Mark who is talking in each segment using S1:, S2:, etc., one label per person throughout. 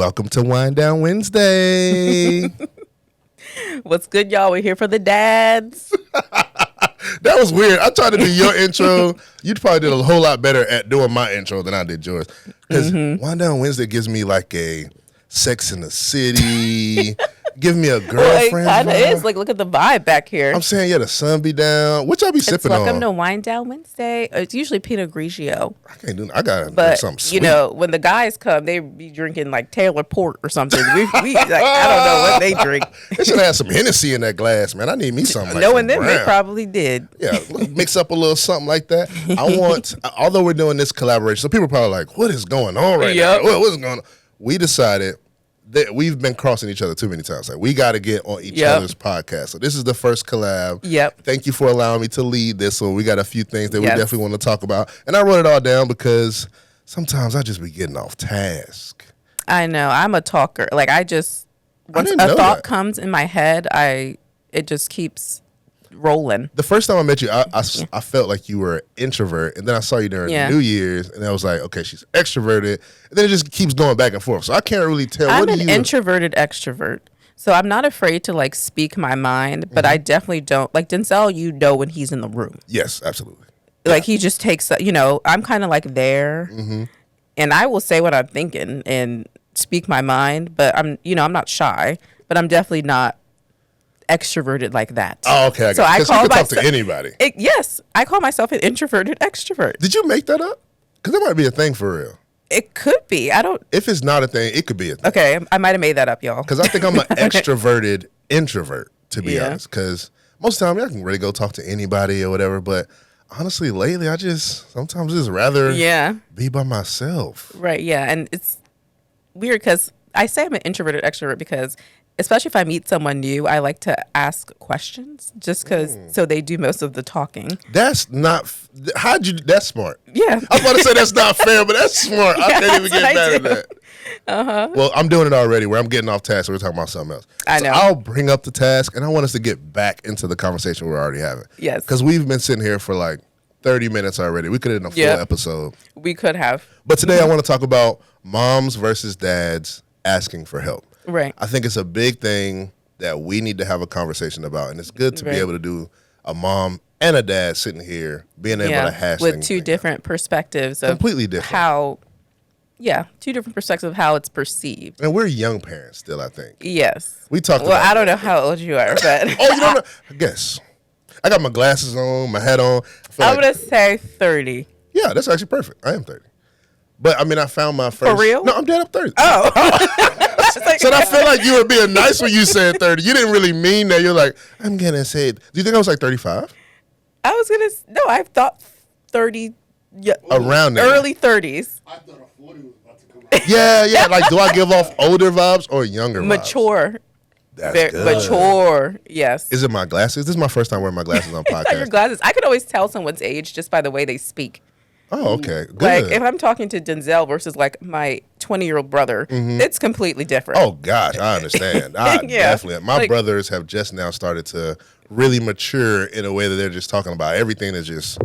S1: Welcome to Wind Down Wednesday.
S2: What's good, y'all? We're here for the dads.
S1: That was weird. I tried to do your intro. You probably did a whole lot better at doing my intro than I did yours. Because Wind Down Wednesday gives me like a Sex in the City. Give me a girlfriend.
S2: Well, it kind of is. Like, look at the vibe back here.
S1: I'm saying, yeah, the sun be down. What y'all be sipping on?
S2: Welcome to Wind Down Wednesday. It's usually Pinot Grigio.
S1: I can't do that. I got to drink something sweet.
S2: You know, when the guys come, they be drinking like Taylor Port or something. We like, I don't know what they drink.
S1: They should have some Hennessy in that glass, man. I need me something like that.
S2: Knowing them, they probably did.
S1: Yeah, mix up a little something like that. I want, although we're doing this collaboration, so people are probably like, what is going on right now? What's going on? We decided that we've been crossing each other too many times. Like, we got to get on each other's podcast. So this is the first collab.
S2: Yep.
S1: Thank you for allowing me to lead this. So we got a few things that we definitely want to talk about. And I wrote it all down because sometimes I just be getting off task.
S2: I know. I'm a talker. Like, once a thought comes in my head, it just keeps rolling.
S1: The first time I met you, I felt like you were an introvert, and then I saw you during New Year's, and I was like, okay, she's extroverted, and then it just keeps going back and forth. So I can't really tell.
S2: I'm an introverted extrovert, so I'm not afraid to like speak my mind, but I definitely don't like Denzel. You know when he's in the room.
S1: Yes, absolutely.
S2: Like he just takes, I'm kind of like there, and I will say what I'm thinking and speak my mind, but I'm not shy, but I'm definitely not extroverted like that.
S1: Oh, okay.
S2: So I call myself
S1: talk to anybody.
S2: Yes, I call myself an introverted extrovert.
S1: Did you make that up? Because that might be a thing for real.
S2: It could be. I don't.
S1: If it's not a thing, it could be a thing.
S2: Okay, I might have made that up, y'all.
S1: Because I think I'm an extroverted introvert, to be honest. Because most of the time I can really go talk to anybody or whatever. But honestly, lately I sometimes just rather be by myself. Right.
S2: Yeah, and it's weird because I say I'm an introverted extrovert because, especially if I meet someone new, I like to ask questions just because so they do most of the talking.
S1: That's not, that's smart.
S2: Yeah.
S1: I was about to say that's not fair, but that's smart. I can't even get mad at that. Well, I'm doing it already where I'm getting off task. So we're talking about something else.
S2: I know.
S1: I'll bring up the task and I want us to get back into the conversation we're already having.
S2: Yes.
S1: Because we've been sitting here for like 30 minutes already. We could have done a full episode.
S2: We could have.
S1: But today I want to talk about moms versus dads asking for help.
S2: Right.
S1: I think it's a big thing that we need to have a conversation about, and it's good to be able to do a mom and a dad sitting here being able to hash
S2: with
S1: things
S2: two different perspectives of
S1: completely different.
S2: Two different perspectives of how it's perceived.
S1: And we're young parents still, I think.
S2: Yes.
S1: We talked
S2: about I don't
S1: that.
S2: know how old you are, but
S1: oh, you don't know? I guess. I got my glasses on, my hat on.
S2: I'm going to say 30.
S1: Yeah, that's actually perfect. I am 30. But, I mean, I found my first.
S2: For real?
S1: No, I'm dead up 30.
S2: Oh.
S1: So I feel like you were being nice when you said 30. You didn't really mean that. You're like, I'm going to say, do you think I was like 35?
S2: I was going to, no, I thought 30. Yeah,
S1: around there.
S2: Early 30s.
S3: I thought a 40 was about to come out.
S1: Yeah. Like, do I give off older vibes or younger vibes?
S2: Mature.
S1: That's good.
S2: Mature, yes.
S1: Is it my glasses? This is my first time wearing my glasses on podcast.
S2: It's not your glasses. I could always tell someone's age just by the way they speak.
S1: Oh, okay. Good.
S2: Like, if I'm talking to Denzel versus, like, my 20-year-old brother, it's completely different.
S1: Oh, gosh, I understand. Definitely. My brothers have just now started to really mature in a way that they're just talking about everything that's just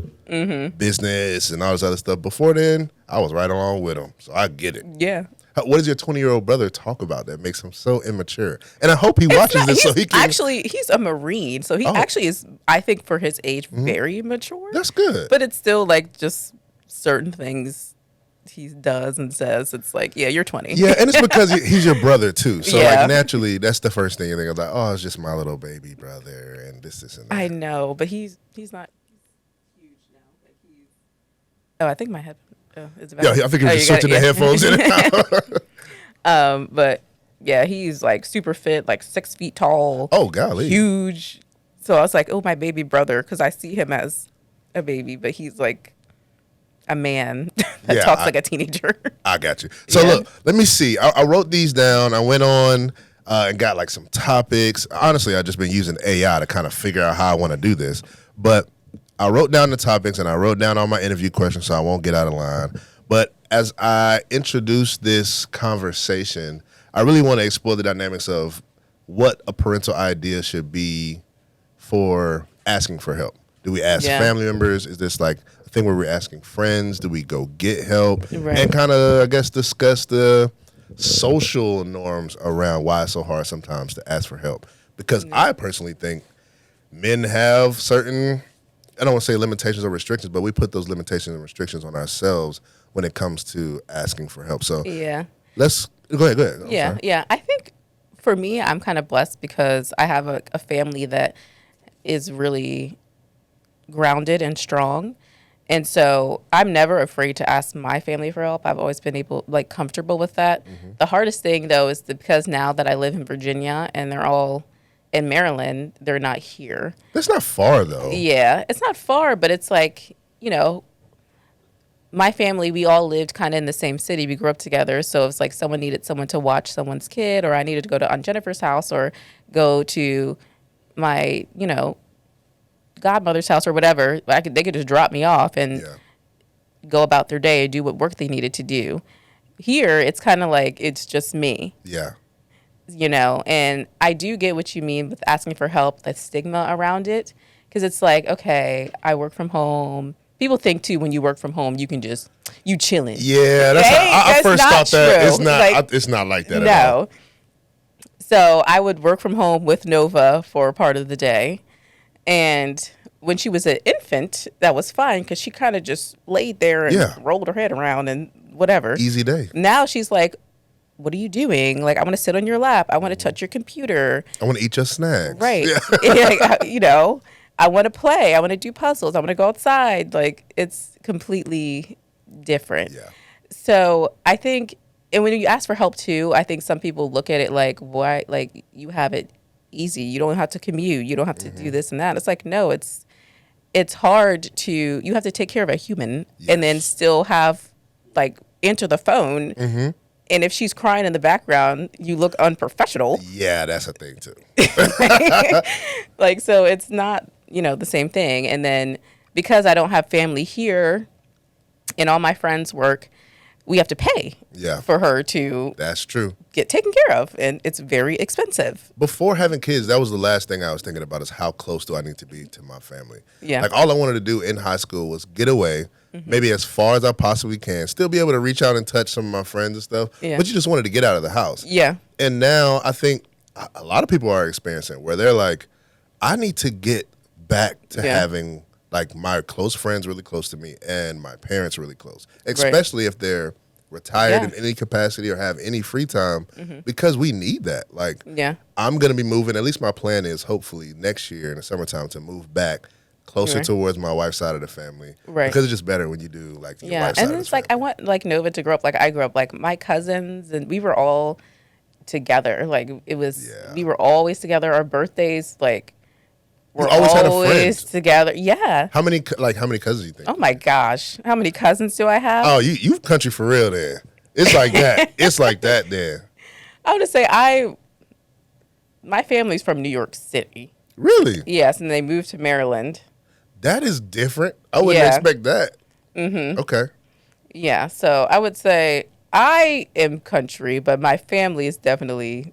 S1: business and all this other stuff. Before then, I was right along with them, so I get it.
S2: Yeah.
S1: What does your 20-year-old brother talk about that makes him so immature? And I hope he watches this so he can...
S2: Actually, he's a Marine, so he actually is, I think, for his age, very mature.
S1: That's good.
S2: But it's still, like, just certain things he does and says. It's like, yeah, you're 20.
S1: Yeah, and it's because he's your brother, too. So, like, naturally, that's the first thing you think of. Like, oh, it's just my little baby brother and this, and that.
S2: I know, but he's not huge now. Like I think my head... it's about
S1: I think you're just switching the headphones in and out.
S2: But yeah, he's like super fit, like 6 feet tall.
S1: Oh, golly.
S2: Huge. So I was like, oh, my baby brother, because I see him as a baby, but he's like a man that talks like a teenager.
S1: I got you. So look, let me see. I wrote these down. I went on and got like some topics. Honestly, I've just been using AI to kind of figure out how I want to do this. But I wrote down the topics and I wrote down all my interview questions so I won't get out of line. But as I introduce this conversation, I really want to explore the dynamics of what a parental idea should be for asking for help. Do we ask family members? Is this like a thing where we're asking friends? Do we go get help? Right. And kind of, I guess, discuss the social norms around why it's so hard sometimes to ask for help. Because I personally think men have certain, I don't want to say limitations or restrictions, but we put those limitations and restrictions on ourselves when it comes to asking for help. So let's go ahead.
S2: Yeah. I think for me, I'm kind of blessed because I have a family that is really grounded and strong. And so I'm never afraid to ask my family for help. I've always been comfortable with that. The hardest thing, though, is because now that I live in Virginia and they're all in Maryland, they're not here.
S1: That's not far, though.
S2: Yeah, it's not far, but it's like, my family, we all lived kind of in the same city. We grew up together. So it's like someone needed someone to watch someone's kid, or I needed to go to Aunt Jennifer's house or go to my, godmother's house or whatever. They could just drop me off and go about their day and do what work they needed to do. Here, it's kind of like it's just me.
S1: Yeah.
S2: And I do get what you mean with asking for help, the stigma around it, because it's like, okay, I work from home. People think too when you work from home, you chilling.
S1: Yeah, I first thought that it's not like that at all.
S2: So I would work from home with Nova for part of the day. And when she was an infant, that was fine because she kind of just laid there and rolled her head around and whatever.
S1: Easy day.
S2: Now she's like, what are you doing? Like, I want to sit on your lap. I want to touch your computer.
S1: I want to eat your snacks.
S2: Right. I want to play. I want to do puzzles. I want to go outside. Like, it's completely different.
S1: Yeah.
S2: So I think, and when you ask for help too, I think some people look at it like, why? Like, you have it easy. You don't have to commute. You don't have to do this and that. It's like, no, it's hard you have to take care of a human and then still have, answer the phone. Mm-hmm. And if she's crying in the background, you look unprofessional.
S1: Yeah, that's a thing too.
S2: So it's not, the same thing. And then because I don't have family here and all my friends work, we have to pay for her to
S1: That's true.
S2: get taken care of. And it's very expensive.
S1: Before having kids, that was the last thing I was thinking about is how close do I need to be to my family?
S2: Yeah.
S1: Like all I wanted to do in high school was get away, maybe as far as I possibly can, still be able to reach out and touch some of my friends and stuff. Yeah. But you just wanted to get out of the house.
S2: Yeah.
S1: And now I think a lot of people are experiencing where they're like, I need to get back to having my close friends really close to me and my parents really close, especially if they're retired in any capacity or have any free time, because we need that. I'm going to be moving, at least my plan is hopefully next year in the summertime to move back closer towards my wife's side of the family. Right. Because it's just better when you do your wife's side of the family.
S2: And it's I want Nova to grow up like I grew up, my cousins, and we were all together. We were always together. Our birthdays, we're always had a friend together. Yeah.
S1: How many cousins do you think?
S2: Oh my gosh. How many cousins do I have?
S1: Oh, you country for real then. It's like that. It's like that then.
S2: I would just say my family's from New York City.
S1: Really?
S2: Yes, and they moved to Maryland.
S1: That is different. I wouldn't expect that. Mm-hmm. Okay.
S2: Yeah, so I would say I am country, but my family is definitely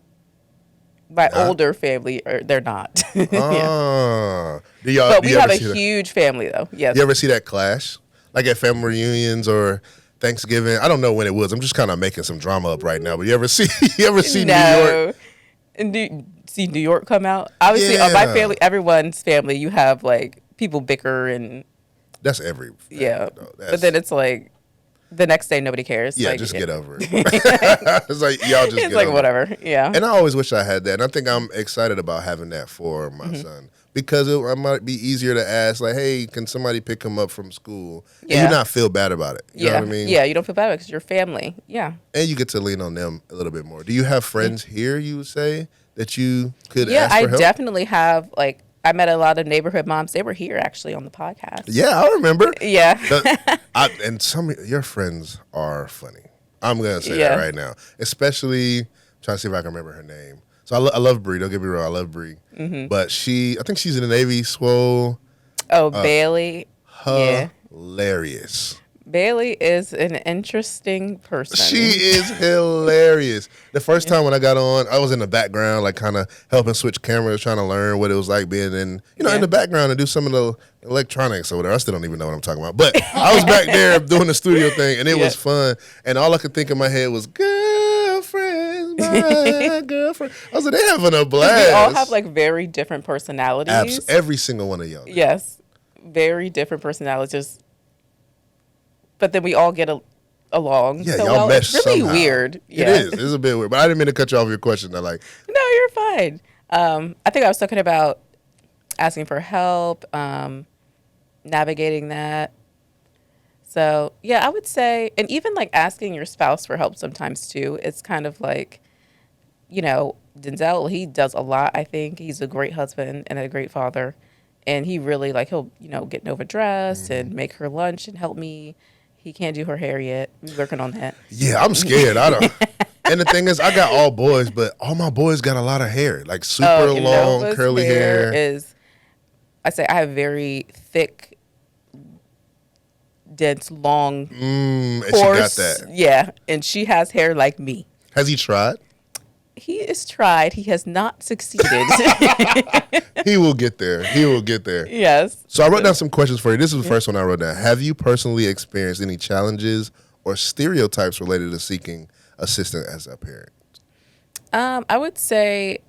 S2: older family. They're not.
S1: But we
S2: have a huge family, though. Yes.
S1: You ever see that clash, like at family reunions or Thanksgiving? I don't know when it was. I'm just kind of making some drama up right now. But you ever see New York?
S2: See New York come out? Obviously, my family, everyone's family, you have people bicker and.
S1: That's every family,
S2: but then it's the next day nobody cares.
S1: Yeah, just get over it. It's like y'all just. It's
S2: whatever. Yeah.
S1: And I always wish I had that, and I think I'm excited about having that for my son because it might be easier to ask, hey, can somebody pick him up from school, and you not feel bad about it. You know what I mean?
S2: Yeah, you don't feel bad because your family. Yeah.
S1: And you get to lean on them a little bit more. Do you have friends here? You would say that you could ask for help?
S2: Yeah, I definitely have. I met a lot of neighborhood moms. They were here actually on the podcast.
S1: Yeah, I remember.
S2: Yeah.
S1: And some of your friends are funny. I'm going to say that right now. Especially, I'm trying to see if I can remember her name. So I love Bree. Don't get me wrong. I love Bree. Mm-hmm. But I think she's in the Navy, Swole.
S2: Oh, Bailey.
S1: Hilarious.
S2: Bailey is an interesting person.
S1: She is hilarious. The first time when I got on, I was in the background, kind of helping switch cameras, trying to learn what it was like being in the background and do some of the electronics or whatever. I still don't even know what I'm talking about. But I was back there doing the studio thing, and it was fun. And all I could think in my head was, girlfriend. my girlfriend. I was like, they having a blast.
S2: We all have like very different personalities.
S1: Every single one of y'all.
S2: Yes, very different personalities. But then we all get along.
S1: Yeah,
S2: so
S1: y'all mesh
S2: it's really
S1: somehow.
S2: weird.
S1: It is. It's a bit weird. But I didn't mean to cut you off your question. No,
S2: you're fine. I think I was talking about asking for help, navigating that. So, yeah, I would say, and even like asking your spouse for help sometimes too. It's kind of like, Denzel, he does a lot, I think. He's a great husband and a great father. And he really, he'll, get Nova dressed and make her lunch and help me. He can't do her hair yet. We're working on that.
S1: Yeah, I'm scared. I don't. And the thing is, I got all boys, but all my boys got a lot of hair, like super long,
S2: Nova's
S1: curly hair.
S2: I have very thick, dense, long,
S1: And
S2: coarse.
S1: she got that.
S2: Yeah, and she has hair like me.
S1: Has he tried?
S2: He has tried. He has not succeeded.
S1: He will get there. He will get there.
S2: Yes.
S1: So I wrote down some questions for you. This is the first one I wrote down. Have you personally experienced any challenges or stereotypes related to seeking assistance as a parent?
S2: I would say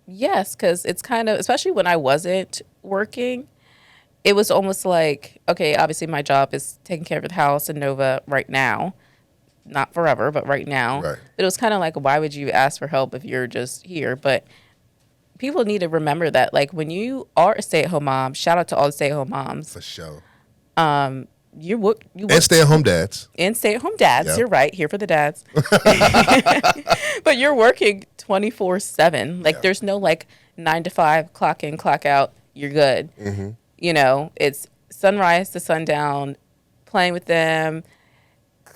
S2: yes, because it's kind of, especially when I wasn't working, it was almost like, okay, obviously my job is taking care of the house and Nova right now. Not forever, but right now.
S1: Right.
S2: It was kind of like, why would you ask for help if you're just here? But people need to remember that, when you are a stay-at-home mom, shout out to all the stay-at-home moms.
S1: For sure.
S2: You work
S1: And stay-at-home dads.
S2: And stay-at-home dads.
S1: Yep.
S2: You're right. Here for the dads. But you're working 24/7. There's no 9 to 5, clock in, clock out. You're good.
S1: Mm-hmm.
S2: It's sunrise to sundown, playing with them,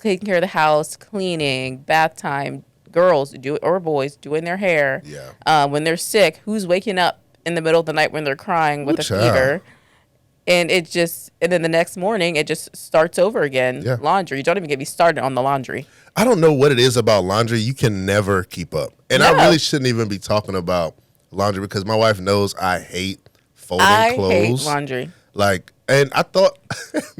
S2: taking care of the house, cleaning, bath time, girls or boys doing their hair.
S1: Yeah.
S2: When they're sick, who's waking up in the middle of the night when they're crying with a
S1: child.
S2: fever? And then the next morning, it just starts over again.
S1: Yeah.
S2: Laundry. Don't even get me started on the laundry.
S1: I don't know what it is about laundry. You can never keep up. And I really shouldn't even be talking about laundry because my wife knows I hate folding clothes.
S2: I hate laundry.
S1: And I thought,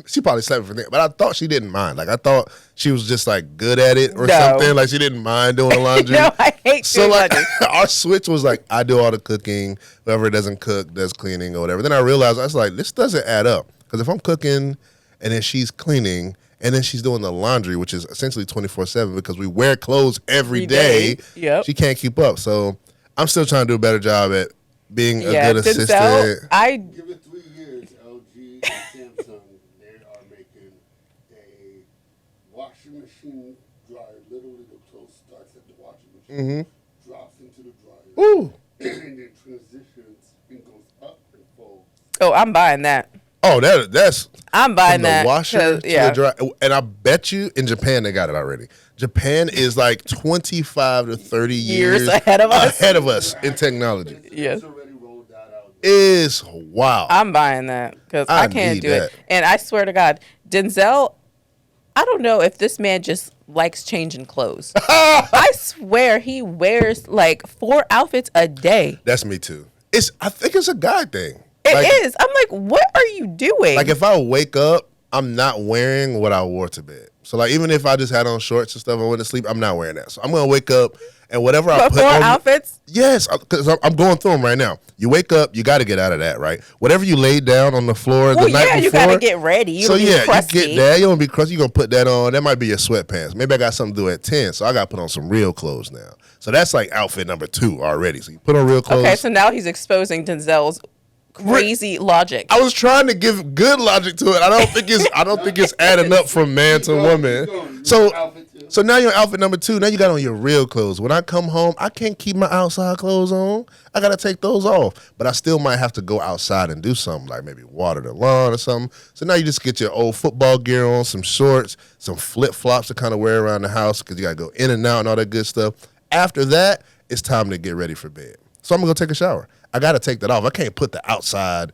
S1: she probably slept for that, but I thought she didn't mind. I thought she was just good at it or something. She didn't mind doing the laundry.
S2: No, I hate doing laundry.
S1: Our switch was I do all the cooking. Whoever doesn't cook does cleaning or whatever. Then I realized, I was like, this doesn't add up. Because if I'm cooking and then she's cleaning and then she's doing the laundry, which is essentially 24/7 because we wear clothes every day.
S2: Yep.
S1: She can't keep up. So I'm still trying to do a better job at being a good assistant.
S3: Give it 3 years, LG and Samsung, they are making a washing machine dryer. Literally, the clothes starts at the washing machine, drops into the dryer,
S1: Ooh.
S3: and then transitions and goes up and folds.
S2: Oh, I'm buying that.
S1: Oh, that's
S2: I'm buying
S1: from the
S2: that.
S1: washer to the dryer. And I bet you in Japan they got it already. Japan is 25 to 30 years
S2: ahead of us.
S1: In technology.
S2: Yes.
S3: Already rolled that out.
S1: Is wow.
S2: I'm buying that because I can't
S1: need
S2: do
S1: that.
S2: it. And I swear to God, Denzel, I don't know if this man just likes changing clothes. I swear he wears 4 outfits a day.
S1: That's me too. I think it's a guy thing.
S2: It is. I'm like, what are you doing?
S1: If I wake up, I'm not wearing what I wore to bed. So even if I just had on shorts and stuff and went to sleep, I'm not wearing that. So I'm gonna wake up and whatever I put
S2: 4
S1: on
S2: outfits?
S1: Yes, because I'm going through them right now. You wake up, you got to get out of that, right? Whatever you laid down on the floor the night before.
S2: You got to get ready. You
S1: you get
S2: crusty.
S1: that. You don't be crusty. You gonna put that on. That might be your sweatpants. Maybe I got something to do at 10, so I got to put on some real clothes now. So that's outfit number 2 already. So you put on real clothes.
S2: Okay, so now he's exposing Denzel's crazy logic.
S1: I was trying to give good logic to it. I don't think it's adding up from man to woman. So now you're outfit number 2. Now you got on your real clothes. When I come home, I can't keep my outside clothes on. I got to take those off. But I still might have to go outside and do something, like maybe water the lawn or something. So now you just get your old football gear on, some shorts, some flip-flops to kind of wear around the house because you got to go in and out and all that good stuff. After that, it's time to get ready for bed. So I'm going to go take a shower. I got to take that off. I can't put the outside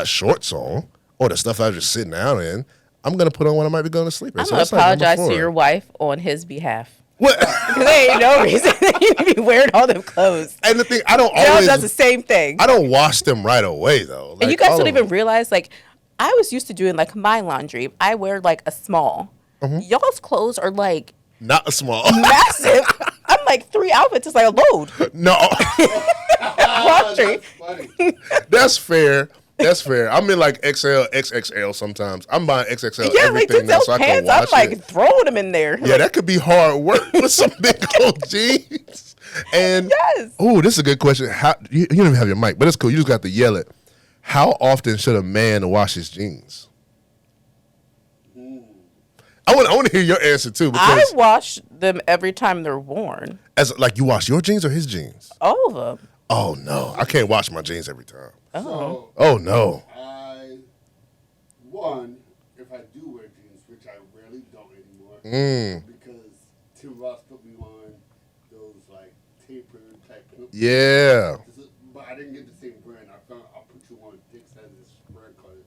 S1: shorts on or the stuff I was just sitting down in. I'm going to put on when I might be going to sleep.
S2: I'm going to apologize to your wife on his behalf.
S1: What?
S2: Because there ain't no reason you to be wearing all them clothes.
S1: And the thing, I don't
S2: Joe
S1: always.
S2: does the same thing.
S1: I don't wash them right away, though.
S2: And you guys don't even realize, I was used to doing, my laundry. I wear, a small. Y'all's clothes are,
S1: not a small.
S2: massive. I'm like 3 outfits is like a load.
S1: No,
S2: Laundry.
S3: That's funny.
S1: that's fair. That's fair. I'm in like XL, XXL sometimes. I'm buying XXL
S2: Yeah, like
S1: everything now
S2: Denzel's
S1: so I can
S2: pants. I'm
S1: wash
S2: like
S1: it.
S2: throwing them in there.
S1: Yeah, that could be hard work with some big old jeans. And
S2: Yes.
S1: oh, this is a good question. How you don't even have your mic, but it's cool. You just got to yell it. How often should a man wash his jeans? I want to hear your answer too,
S2: I
S1: because
S2: wash them every time they're worn.
S1: as like you wash your jeans or his jeans.
S2: All of them.
S1: Oh no, I can't wash my jeans every time.
S3: So
S1: Oh no.
S3: if I do wear jeans, which I rarely don't anymore,
S1: Mm.
S3: because Tim Ross put me on those like tapered type.
S1: Yeah.
S3: But I didn't get the same brand. I'll put you on. Dick's has this brand called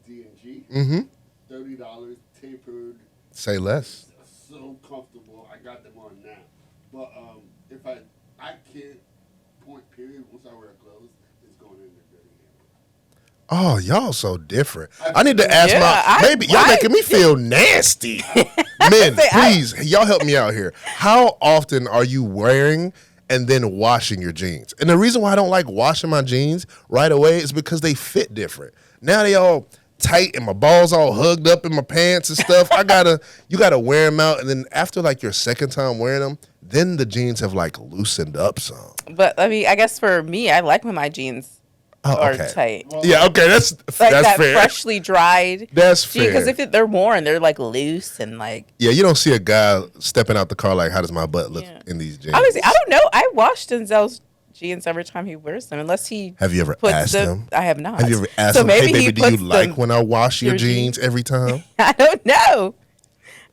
S3: D&G.
S1: Mm-hmm.
S3: $30 tapered.
S1: Say less.
S3: So comfortable. I got them on now. But if I can't point period once I wear clothes, it's going in the dirty hand.
S1: Oh, y'all so different. I need to ask
S2: Yeah,
S1: maybe y'all making me feel nasty. Men, please, y'all help me out here. How often are you wearing and then washing your jeans? And the reason why I don't like washing my jeans right away is because they fit different. Now they all tight and my balls all hugged up in my pants and stuff. You gotta wear them out, and then after like your second time wearing them, then the jeans have like loosened up some.
S2: But I mean, I guess for me, I like when my jeans are
S1: okay.
S2: tight.
S1: Yeah, okay, that's
S2: Like that
S1: fair.
S2: freshly dried.
S1: That's fair.
S2: Because if they're worn, they're like loose and like.
S1: Yeah, you don't see a guy stepping out the car like, how does my butt look
S2: Yeah.
S1: in these jeans?
S2: Obviously, I don't know. I wash Denzel's jeans every time he wears them, unless he.
S1: Have you ever
S2: puts
S1: asked him?
S2: I have not.
S1: Have you ever asked
S2: So
S1: him, hey,
S2: maybe
S1: baby,
S2: he
S1: do you
S2: puts
S1: like
S2: them-
S1: when I wash your
S2: your
S1: jeans
S2: jeans?
S1: every time?
S2: I don't know.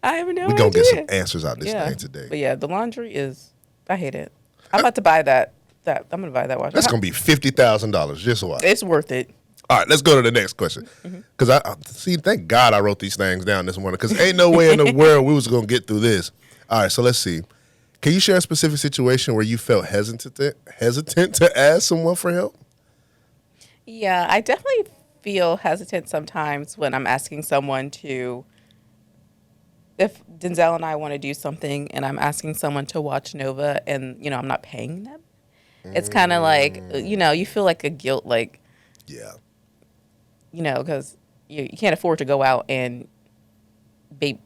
S2: I have no idea.
S1: We're going to get some answers out this
S2: Yeah.
S1: thing today.
S2: But yeah, the laundry is. I hate it. I'm about to buy that. I'm gonna buy that washer.
S1: That's going to be $50,000 just a watch.
S2: It's worth it.
S1: All right, let's go to the next question. Because I see, thank God I wrote these things down this morning, because ain't no way in the world we was going to get through this. All right, so let's see. Can you share a specific situation where you felt hesitant to ask someone for help?
S2: Yeah, I definitely feel hesitant sometimes when I'm asking someone to. If Denzel and I want to do something and I'm asking someone to watch Nova and, I'm not paying them, it's kind of like, you feel like a guilt, like,
S1: Yeah.
S2: because you can't afford to go out and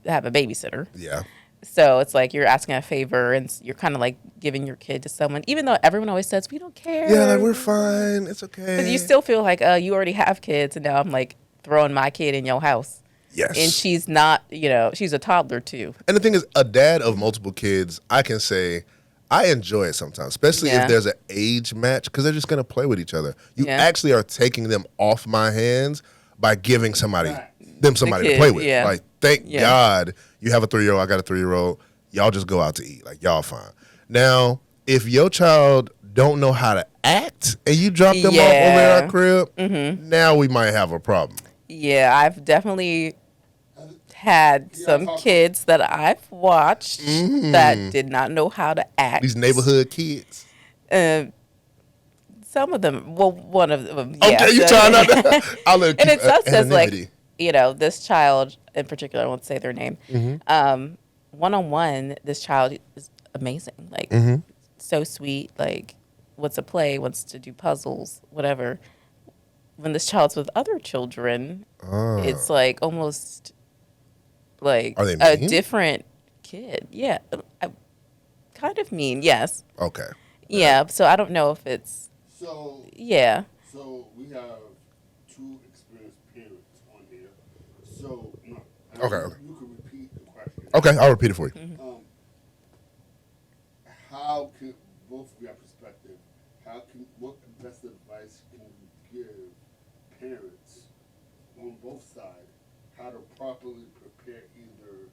S2: have a babysitter.
S1: Yeah.
S2: So it's like you're asking a favor and you're kind of like giving your kid to someone, even though everyone always says, we don't care.
S1: Yeah, like, we're fine. It's okay.
S2: But you still feel like, you already have kids and now I'm like throwing my kid in your house.
S1: Yes.
S2: And she's not, she's a toddler too.
S1: And the thing is, a dad of multiple kids, I can say, I enjoy it sometimes, especially
S2: Yeah.
S1: if there's an age match, because they're just going to play with each other. You
S2: Yeah.
S1: actually are taking them off my hands by giving somebody to
S2: kid,
S1: play with.
S2: yeah.
S1: Like, thank
S2: Yeah.
S1: God you have a 3-year-old, I got a 3-year-old. Y'all just go out to eat. Like, y'all fine. Now, if your child don't know how to act and you drop them off over at our crib, now we might have a problem.
S2: Yeah, I've definitely had some kids that I've watched that did not know how to act.
S1: These neighborhood kids.
S2: Some of them, well, one of them,
S1: Okay,
S2: yes.
S1: you trying not to. I'll let
S2: And
S1: keep
S2: it's us as like,
S1: anonymity.
S2: this child in particular, I won't say their name. One-on-one, this child is amazing. Like, so sweet. Like, wants to play, wants to do puzzles, whatever. When this child's with other children, it's like almost like
S1: Are they
S2: a
S1: mean?
S2: different kid. Yeah. Kind of mean, yes.
S1: Okay.
S2: Yeah. So I don't know if it's,
S3: So
S2: yeah.
S3: So we have 2 experienced parents on here. So no,
S1: Okay.
S3: you can repeat the question.
S1: Okay, I'll repeat it for you.
S3: How can both of your perspective? What best advice can you give parents on both sides how to properly prepare either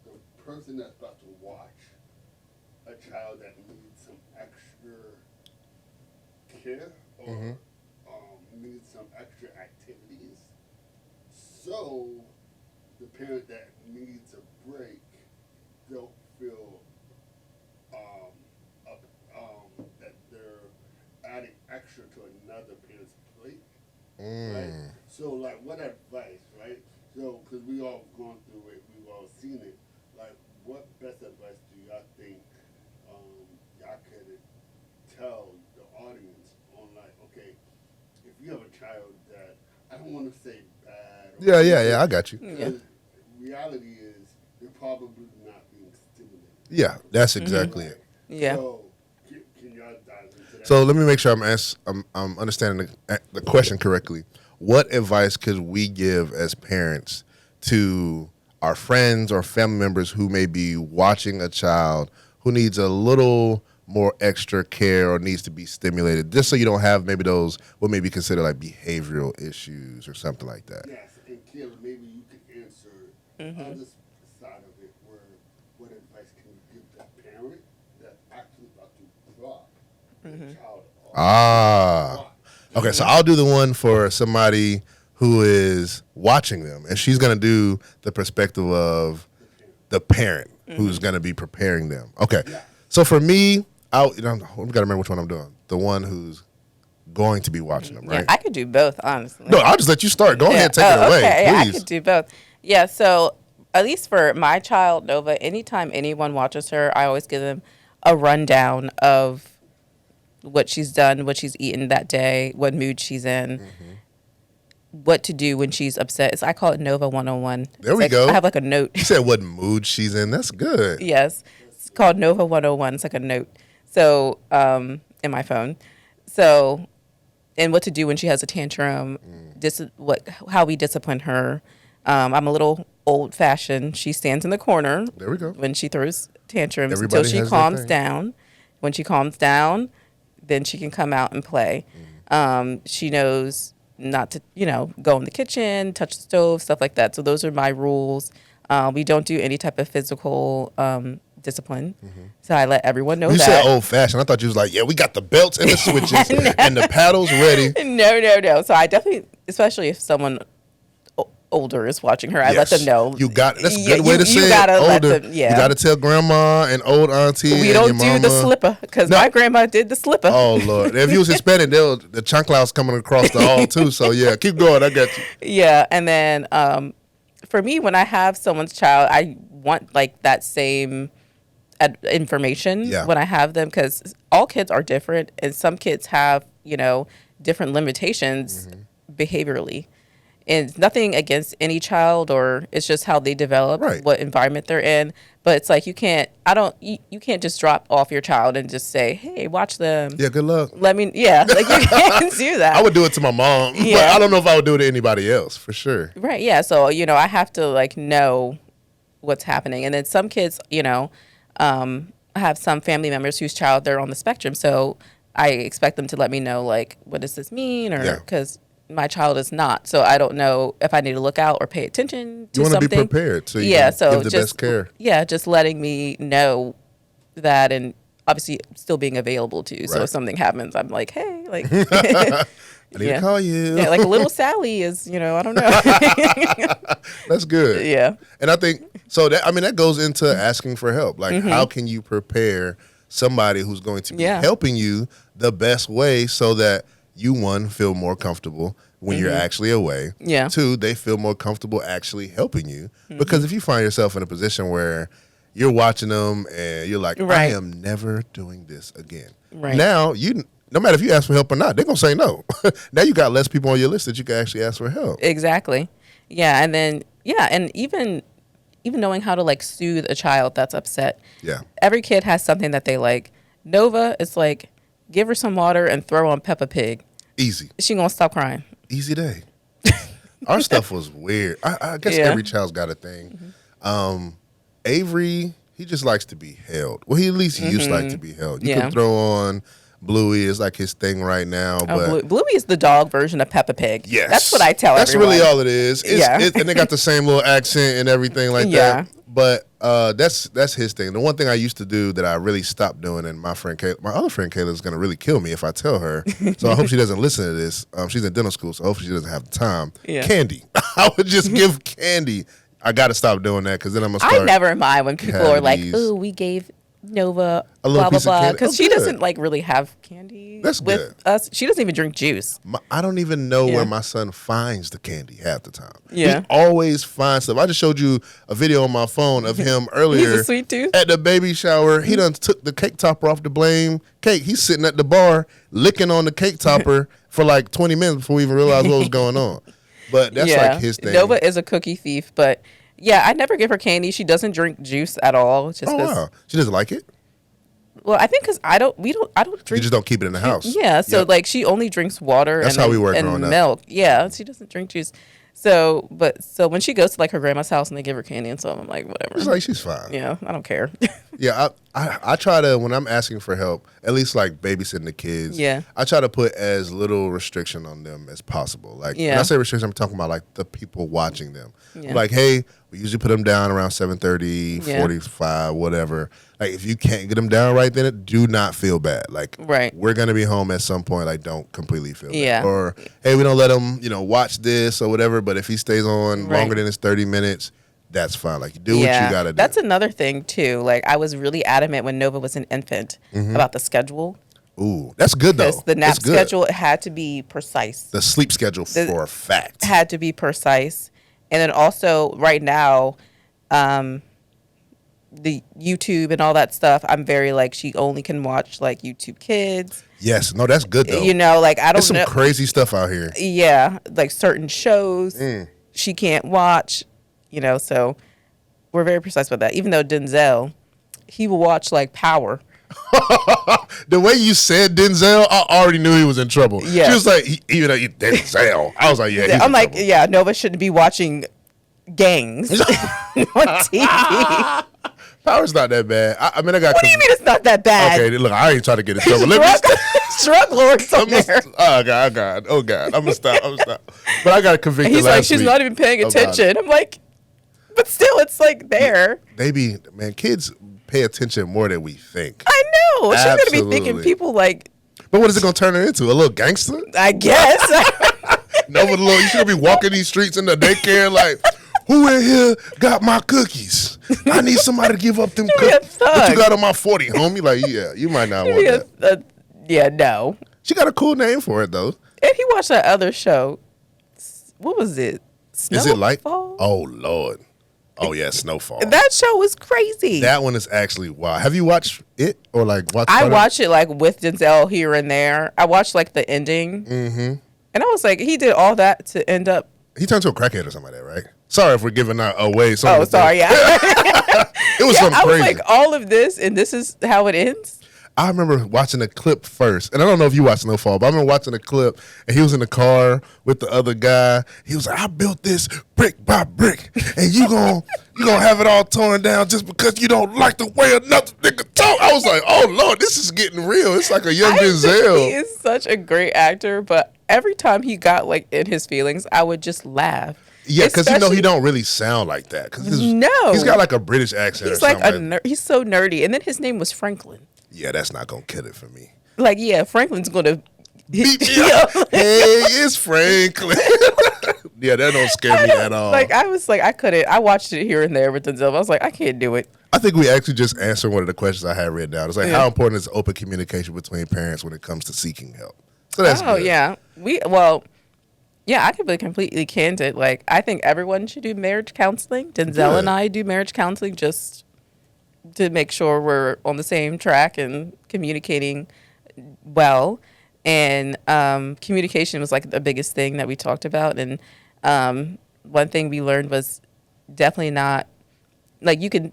S3: the person that's about to watch a child that needs some extra care or needs some extra activities, so the parent that needs a break don't feel that they're adding extra to another parent's plate, right? So, like, what advice, right? So, because we all gone through it, we've all seen it. Like, what best advice do y'all think I could tell the audience on like, okay, if you have a child that I don't want to say bad.
S1: Yeah. I got you.
S3: Because reality is they're probably not being stimulated.
S1: Yeah, that's exactly it.
S2: Yeah.
S3: So can y'all dive into that?
S1: So let me make sure I'm understanding the question correctly. What advice could we give as parents to our friends or family members who may be watching a child who needs a little more extra care or needs to be stimulated, just so you don't have maybe those what may be considered like behavioral issues or something like that?
S3: Yes, and Kayla, maybe you could answer the other side of it, where what advice can you give that parent that's actually about to drop the child off?
S1: Okay, so I'll do the one for somebody who is watching them, and she's going to do the perspective of the parent who's going to be preparing them. Okay, so for me, we got to remember which one I'm doing. The one who's going to be watching them, right?
S2: Yeah, I could do both, honestly.
S1: No, I'll just let you start. Go ahead, take it away,
S2: okay. Yeah, I
S1: please.
S2: could do both. Yeah, so at least for my child, Nova, anytime anyone watches her, I always give them a rundown of what she's done, what she's eaten that day, what mood she's in, what to do when she's upset. I call it Nova 101.
S1: There we go.
S2: I have like a note.
S1: You said what mood she's in. That's good.
S2: Yes. It's called Nova 101. It's like a note. So, in my phone. So, and what to do when she has a tantrum, how we discipline her. I'm a little old fashioned. She stands in the corner.
S1: There we go.
S2: When she throws tantrums
S1: Everybody
S2: until she
S1: has their
S2: calms
S1: thing.
S2: down. When she calms down, then she can come out and play. She knows not to, go in the kitchen, touch the stove, stuff like that. So those are my rules. We don't do any type of physical discipline. So I let everyone know
S1: You
S2: that.
S1: said old fashioned. I thought you was like, yeah, we got the belts and the switches and the paddles ready.
S2: No. So I definitely, especially if someone older is watching her, I let them know.
S1: That's a good way to say
S2: you
S1: it.
S2: gotta
S1: Older.
S2: let them, yeah.
S1: You got to tell grandma and old auntie.
S2: We
S1: and
S2: don't
S1: your
S2: do
S1: mama.
S2: the slipper because my grandma did the slipper.
S1: Oh Lord! If you was Hispanic, the chancla's coming across the hall too. So yeah, keep going. I got you.
S2: Yeah, and then for me, when I have someone's child, I want like that same information when I have them, because all kids are different, and some kids have different limitations behaviorally. And it's nothing against any child, or it's just how they develop, what environment they're in. But it's like you can't just drop off your child and just say, hey, watch them.
S1: Yeah, good luck.
S2: Like you can't do that.
S1: I would do it to my mom, but I don't know if I would do it to anybody else, for sure.
S2: Right, yeah. So, I have to know what's happening. And then some kids, I have some family members whose child, they're on the spectrum. So I expect them to let me know, what does this mean? Or because my child is not. So I don't know if I need to look out or pay attention to something.
S1: You want to be prepared so you can give the best care.
S2: Yeah, just letting me know that, and obviously still being available too. So if something happens, I'm like, hey,
S1: I need to call you.
S2: Yeah, like a little Sally is, I don't know.
S1: That's good.
S2: Yeah.
S1: And I think, so that goes into asking for help. Like, how can you prepare somebody who's going to be helping you the best way so that you, one, feel more comfortable when you're actually away.
S2: Yeah.
S1: Two, they feel more comfortable actually helping you. Because if you find yourself in a position where you're watching them and you're like, I am never doing this again.
S2: Right.
S1: Now, no matter if you ask for help or not, they're going to say no. Now you got less people on your list that you can actually ask for help.
S2: Exactly. Yeah. And then, and even knowing how to soothe a child that's upset.
S1: Yeah.
S2: Every kid has something that they like. Nova is like, give her some water and throw on Peppa Pig.
S1: Easy.
S2: She gonna stop crying.
S1: Easy day. Our stuff was weird. I guess every child's got a thing. Avery, he just likes to be held. Well, he at least used to like to be held. You can throw on Bluey. It's like his thing right now. But
S2: Bluey is the dog version of Peppa Pig.
S1: Yes.
S2: That's what I tell everyone.
S1: That's really all it is. And they got the same little accent and everything like that. But that's his thing. The one thing I used to do that I really stopped doing, and my other friend Kayla is going to really kill me if I tell her. So I hope she doesn't listen to this. She's in dental school, so hopefully she doesn't have the time.
S2: Yeah.
S1: Candy. I would just give candy. I got to stop doing that because then I'm going to start.
S2: I never mind when people are like, "Ooh, we gave Nova,
S1: A little
S2: blah, blah,
S1: piece of
S2: blah.
S1: candy.
S2: Because
S1: Oh,
S2: she
S1: good.
S2: doesn't like really have candy
S1: That's
S2: with
S1: good.
S2: us. She doesn't even drink juice.
S1: I don't even know
S2: Yeah.
S1: where my son finds the candy half the time.
S2: Yeah.
S1: He always finds stuff. I just showed you a video on my phone of him earlier.
S2: He's a sweet tooth.
S1: At the baby shower. He done took the cake topper off the blame cake. He's sitting at the bar licking on the cake topper for like 20 minutes before we even realized what was going on. But that's like his thing.
S2: Nova is a cookie thief, but yeah, I never give her candy. She doesn't drink juice at all. Just
S1: Oh,
S2: 'cause-
S1: wow. She doesn't like it?
S2: Well, I think because I don't
S1: You
S2: drink.
S1: just don't keep it in the house.
S2: Yeah, so
S1: Yep.
S2: like she only drinks water.
S1: That's
S2: and,
S1: how we were
S2: and
S1: growing up.
S2: milk. Yeah, she doesn't drink juice. So when she goes to like her grandma's house and they give her candy and stuff, I'm like, whatever.
S1: It's like she's fine.
S2: Yeah, I don't care.
S1: Yeah, I try to, when I'm asking for help, at least like babysitting the kids,
S2: Yeah.
S1: I try to put as little restriction on them as possible. Like, when
S2: Yeah.
S1: I say restriction, I'm talking about like the people watching them.
S2: Yeah.
S1: Like, hey, we usually put them down around 7:30,
S2: Yeah.
S1: 45, whatever. Like, if you can't get them down right then, do not feel bad. Like,
S2: Right.
S1: we're going to be home at some point. Like, don't completely feel bad.
S2: Yeah.
S1: Or, hey, we don't let him, watch this or whatever. But if he stays on
S2: Right.
S1: longer than his 30 minutes, that's fine. Like, you do what you got to do.
S2: That's another thing too. Like I was really adamant when Nova was an infant about the schedule.
S1: Ooh, that's good though.
S2: Because the nap
S1: That's good.
S2: schedule had to be precise.
S1: The sleep schedule for a fact.
S2: Had to be precise. And then also right now, the YouTube and all that stuff, I'm very like she only can watch like YouTube Kids.
S1: Yes, no, that's good though.
S2: Like I
S1: There's
S2: don't
S1: some
S2: know.
S1: crazy stuff out here.
S2: Yeah, like certain shows
S1: Mm.
S2: she can't watch. So we're very precise about that. Even though Denzel, he will watch like Power.
S1: The way you said Denzel, I already knew he was in trouble.
S2: Yeah.
S1: She was like, even though you Denzel, I was like, yeah. He's
S2: I'm
S1: in
S2: like,
S1: trouble.
S2: yeah, Nova shouldn't be watching gangs on TV.
S1: Power's not that bad. I mean, I got.
S2: What do you mean it's not that bad?
S1: Okay, look, I ain't trying to get in trouble. Let me.
S2: Drug lords on there.
S1: Oh God, oh God, I'm gonna stop. But I got convicted.
S2: And he's
S1: last
S2: like, she's
S1: week
S2: not even paying
S1: about
S2: attention. I'm like, but still, it's like there.
S1: Man, kids pay attention more than we think.
S2: I know. She's gonna be
S1: Absolutely.
S2: thinking people like,
S1: But what is it gonna turn her into? A little gangster?
S2: I guess.
S1: No, but look, you should be walking these streets in the daycare like, who in here got my cookies? I need somebody to give up them
S2: be a
S1: cookies. What you
S2: thug.
S1: got on my 40, homie? Like, yeah, you might not want that.
S2: Yeah, no.
S1: She got a cool name for it though.
S2: And he watched that other show. What was it?
S1: Is it like?
S2: Snowfall?
S1: Oh Lord. Oh yeah, Snowfall.
S2: That show was crazy.
S1: That one is actually wild. Have you watched it or like watched?
S2: I
S1: part of it?
S2: watched it like with Denzel here and there. I watched like the ending. Mm-hmm. And I was like, he did all that to end up.
S1: He turned to a crackhead or something like that, right? Sorry if we're giving that away. Some
S2: Oh,
S1: of the
S2: sorry.
S1: things.
S2: Yeah.
S1: It was
S2: Yeah,
S1: something
S2: I was
S1: crazy.
S2: like, all of this, and this is how it ends.
S1: I remember watching a clip first, and I don't know if you watched Snowfall, but I remember watching a clip, and he was in the car with the other guy. He was like, "I built this brick by brick, and you gonna have it all torn down just because you don't like the way another nigga talk." I was like, "Oh Lord, this is getting real. It's like a young
S2: I think he
S1: Denzel."
S2: is such a great actor, but every time he got like in his feelings, I would just laugh.
S1: Yeah, because
S2: Especially-
S1: he don't really sound like that.
S2: No.
S1: He's got like a British accent.
S2: He's
S1: or
S2: like
S1: something
S2: he's so nerdy, and then his name was Franklin.
S1: Yeah, that's not gonna kill it for me.
S2: Like, yeah, Franklin's gonna
S1: Beat me up. Hey, it's Franklin. Yeah, that don't scare me at all.
S2: Like, I was like, I couldn't. I watched it here and there with Denzel. I was like, I can't do it.
S1: I think we actually just answered one of the questions I had written down. It's like,
S2: Yeah.
S1: how important is open communication between parents when it comes to seeking help? So that's
S2: Oh
S1: good.
S2: yeah, I could be completely candid. Like, I think everyone should do marriage counseling. Denzel
S1: Good.
S2: and I do marriage counseling just to make sure we're on the same track and communicating well. And communication was like the biggest thing that we talked about. And one thing we learned was definitely not like you can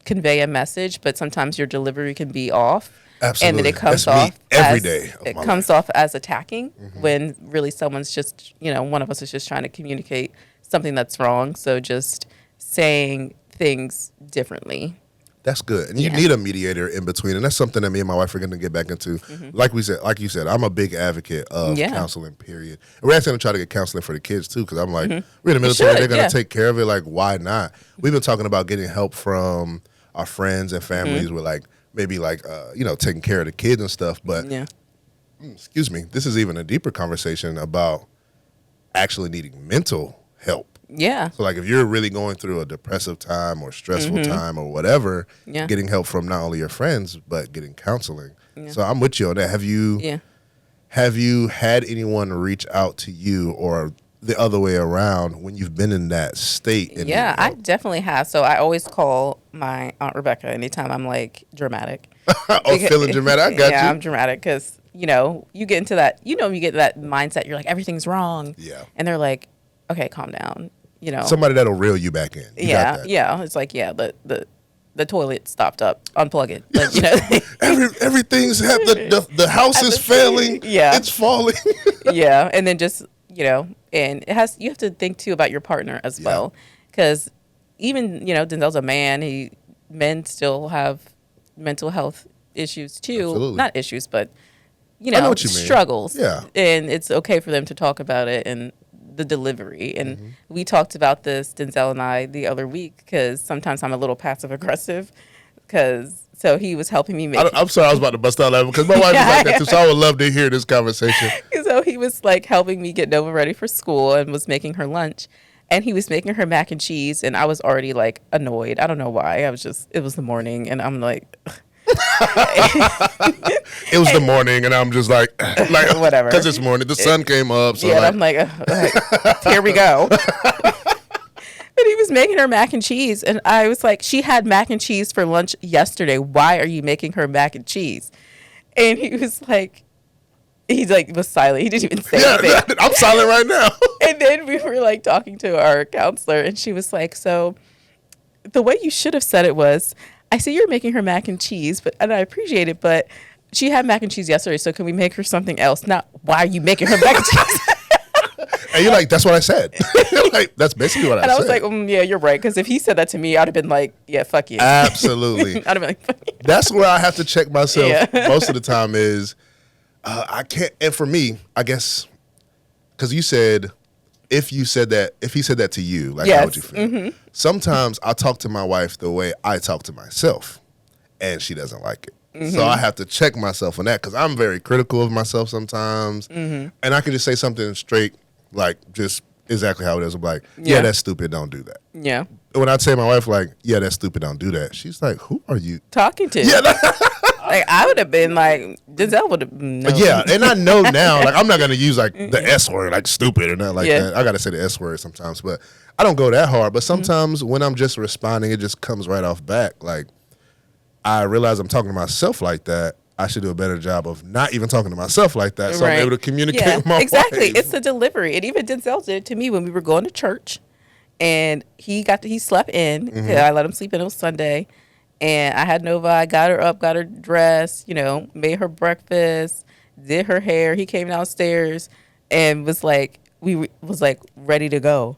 S2: convey a message, but sometimes your delivery can be off.
S1: Absolutely.
S2: And then it comes
S1: That's me
S2: off
S1: every
S2: as,
S1: day of
S2: it
S1: my
S2: comes
S1: life.
S2: off as attacking when really someone's just, one of us is just trying to communicate something that's wrong. So just saying things differently.
S1: That's good. And you
S2: Yeah.
S1: need a mediator in between. And that's something that me and my wife are going to get back into. Like you said, I'm a big advocate of
S2: Yeah.
S1: counseling, period. And we're actually going to try to get counseling for the kids, too, because I'm like, we're in the military.
S2: should,
S1: They're going to
S2: yeah.
S1: take care of it. Like, why not? We've been talking about getting help from our friends and families with, like, maybe, like, taking care of the kids and stuff. But,
S2: Yeah.
S1: excuse me, this is even a deeper conversation about actually needing mental help.
S2: Yeah.
S1: So, like, if you're really going through a depressive time or stressful time or whatever,
S2: Yeah.
S1: getting help from not only your friends but getting counseling.
S2: Yeah.
S1: So, I'm with you on that. Have you had anyone reach out to you or the other way around when you've been in that state? And
S2: Yeah, I definitely have. So I always call my Aunt Rebecca anytime I'm like dramatic.
S1: Feeling dramatic. I got you.
S2: Yeah, I'm dramatic because, you get into that, you get that mindset. You're like, everything's wrong.
S1: Yeah.
S2: And they're like, okay, calm down.
S1: Somebody that'll reel you back in. You got that.
S2: Yeah. It's like, the toilet stopped up. Unplug it. But,
S1: Everything's the house is failing.
S2: Yeah.
S1: It's falling.
S2: yeah. And then just, and you have to think too about your partner as well. Because even, Denzel's a man. Men still have mental health issues too.
S1: Absolutely.
S2: Not issues, but,
S1: I know what you mean.
S2: struggles.
S1: Yeah.
S2: And it's okay for them to talk about it and the delivery. And we talked about this, Denzel and I, the other week, because sometimes I'm a little passive aggressive. So he was helping me make.
S1: I'm sorry, I was about to bust out laughing because my wife is like that too. So I would love to hear this conversation.
S2: So he was like helping me get Nova ready for school and was making her lunch. And he was making her mac and cheese, and I was already like annoyed. I don't know why. It was the morning, and I'm like.
S1: It was the morning, and I'm just like
S2: whatever.
S1: Because it's morning. The sun came up. So
S2: yeah, I'm like, here we go. But he was making her mac and cheese, and I was like, she had mac and cheese for lunch yesterday. Why are you making her mac and cheese? And he was was silent. He didn't even say anything.
S1: I'm silent right now.
S2: And then we were like talking to our counselor, and she was like, so the way you should have said it was, I see you're making her mac and cheese, and I appreciate it, but she had mac and cheese yesterday, so can we make her something else? Not, why are you making her mac and cheese?
S1: And you're like, that's what I said. Like, that's basically what I said.
S2: And I was like, yeah, you're right. Because if he said that to me, I'd have been like, yeah, fuck you.
S1: Absolutely.
S2: I'd have been like, fuck you.
S1: That's where I have to check myself most of the time is
S2: Mm-hmm.
S1: I can't. And for me, I guess, because you said, if he said that to you, like, how would you feel?
S2: Mm-hmm.
S1: Sometimes I talk to my wife the way I talk to myself, and she doesn't like it.
S2: Mm-hmm.
S1: So I have to check myself on that because I'm very critical of myself sometimes.
S2: Mm-hmm.
S1: And I can just say something straight, like just exactly how it is. I'm like, yeah, that's stupid. Don't do that.
S2: Yeah.
S1: When I say to my wife, like, yeah, that's stupid. Don't do that. She's like, who are you
S2: Talking to?
S1: Yeah.
S2: Like, I would have been like, Denzel would have, no.
S1: Yeah, and I know now, like, I'm not going to use, like, the S word, like, stupid or not like that. I got to say the S word sometimes, but I don't go that hard. But sometimes when I'm just responding, it just comes right off back. Like, I realize I'm talking to myself like that. I should do a better job of not even talking to myself like that, so I'm able to communicate with my
S2: exactly.
S1: wife.
S2: It's the delivery. And even Denzel did it to me when we were going to church, and he slept in. I let him sleep in. It was Sunday. And I had Nova. I got her up, got her dressed, made her breakfast, did her hair. He came downstairs and was like, ready to go.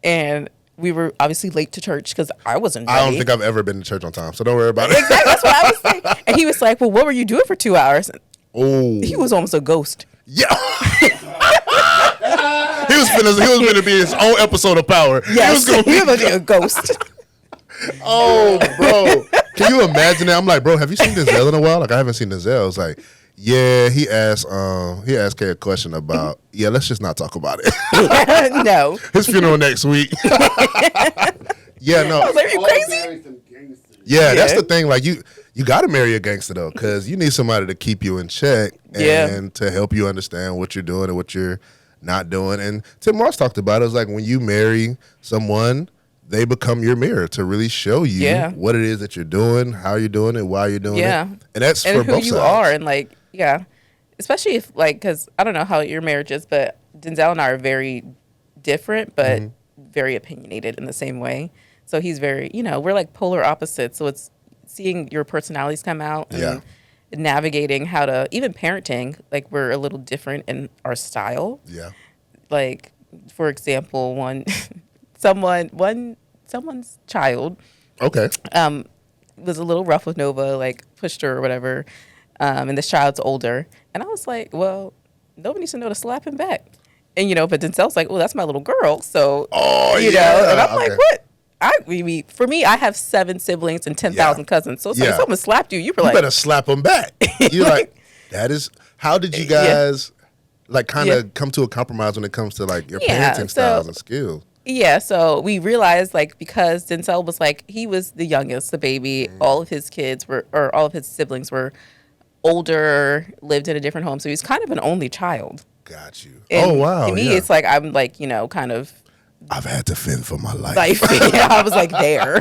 S2: And we were obviously late to church because I wasn't ready.
S1: I don't think I've ever been to church on time, so don't worry about it.
S2: Exactly. That's what I was saying. And he was like, well, what were you doing for 2 hours?
S1: Oh.
S2: He was almost a ghost.
S1: Yeah. He was gonna be his own episode of Power.
S2: Yes. He was going to be a ghost.
S1: Oh, bro. Can you imagine that? I'm like, bro, have you seen Denzel in a while? Like, I haven't seen Denzel. It's like, yeah, he asked Kay a question about, let's just not talk about it.
S2: No.
S1: His funeral next week. Yeah, no.
S2: I was like, are you crazy?
S1: Yeah, that's the thing. Like, you got to marry a gangster, though, because you need somebody to keep you in check and to help you understand what you're doing and what you're not doing. And Tim Ross talked about it. It was like when you marry someone, they become your mirror to really show you what it is that you're doing, how you're doing it, why you're doing it. And that's for both sides. And who you
S2: are. And, like, especially if, like, because I don't know how your marriage is, but Denzel and I are very different, but very opinionated in the same way. So he's very, we're like polar opposites. So it's seeing your personalities come out and navigating how to, even parenting, like, we're a little different in our style.
S1: Yeah.
S2: Like, for example, someone's child was a little rough with Nova, like pushed her or whatever, and this child's older, and I was like, well, Nova needs to know to slap him back. And but Denzel's like, oh, that's my little girl, so and I'm like, what? For me, I have 7 siblings and 10,000 cousins, so it's like if someone slapped you, you better
S1: slap them back. You're like, that is, how did you guys like kind of come to a compromise when it comes to like your parenting styles and skills?
S2: Yeah, so we realized, like, because Denzel was like, he was the youngest, the baby. All of his kids were, or all of his siblings were older, lived in a different home. So he was kind of an only child.
S1: Got you.
S2: And
S1: Oh, wow.
S2: to me,
S1: Yeah.
S2: it's like, I'm like, kind of
S1: I've had to fend for my life.
S2: life. Yeah, I was like there.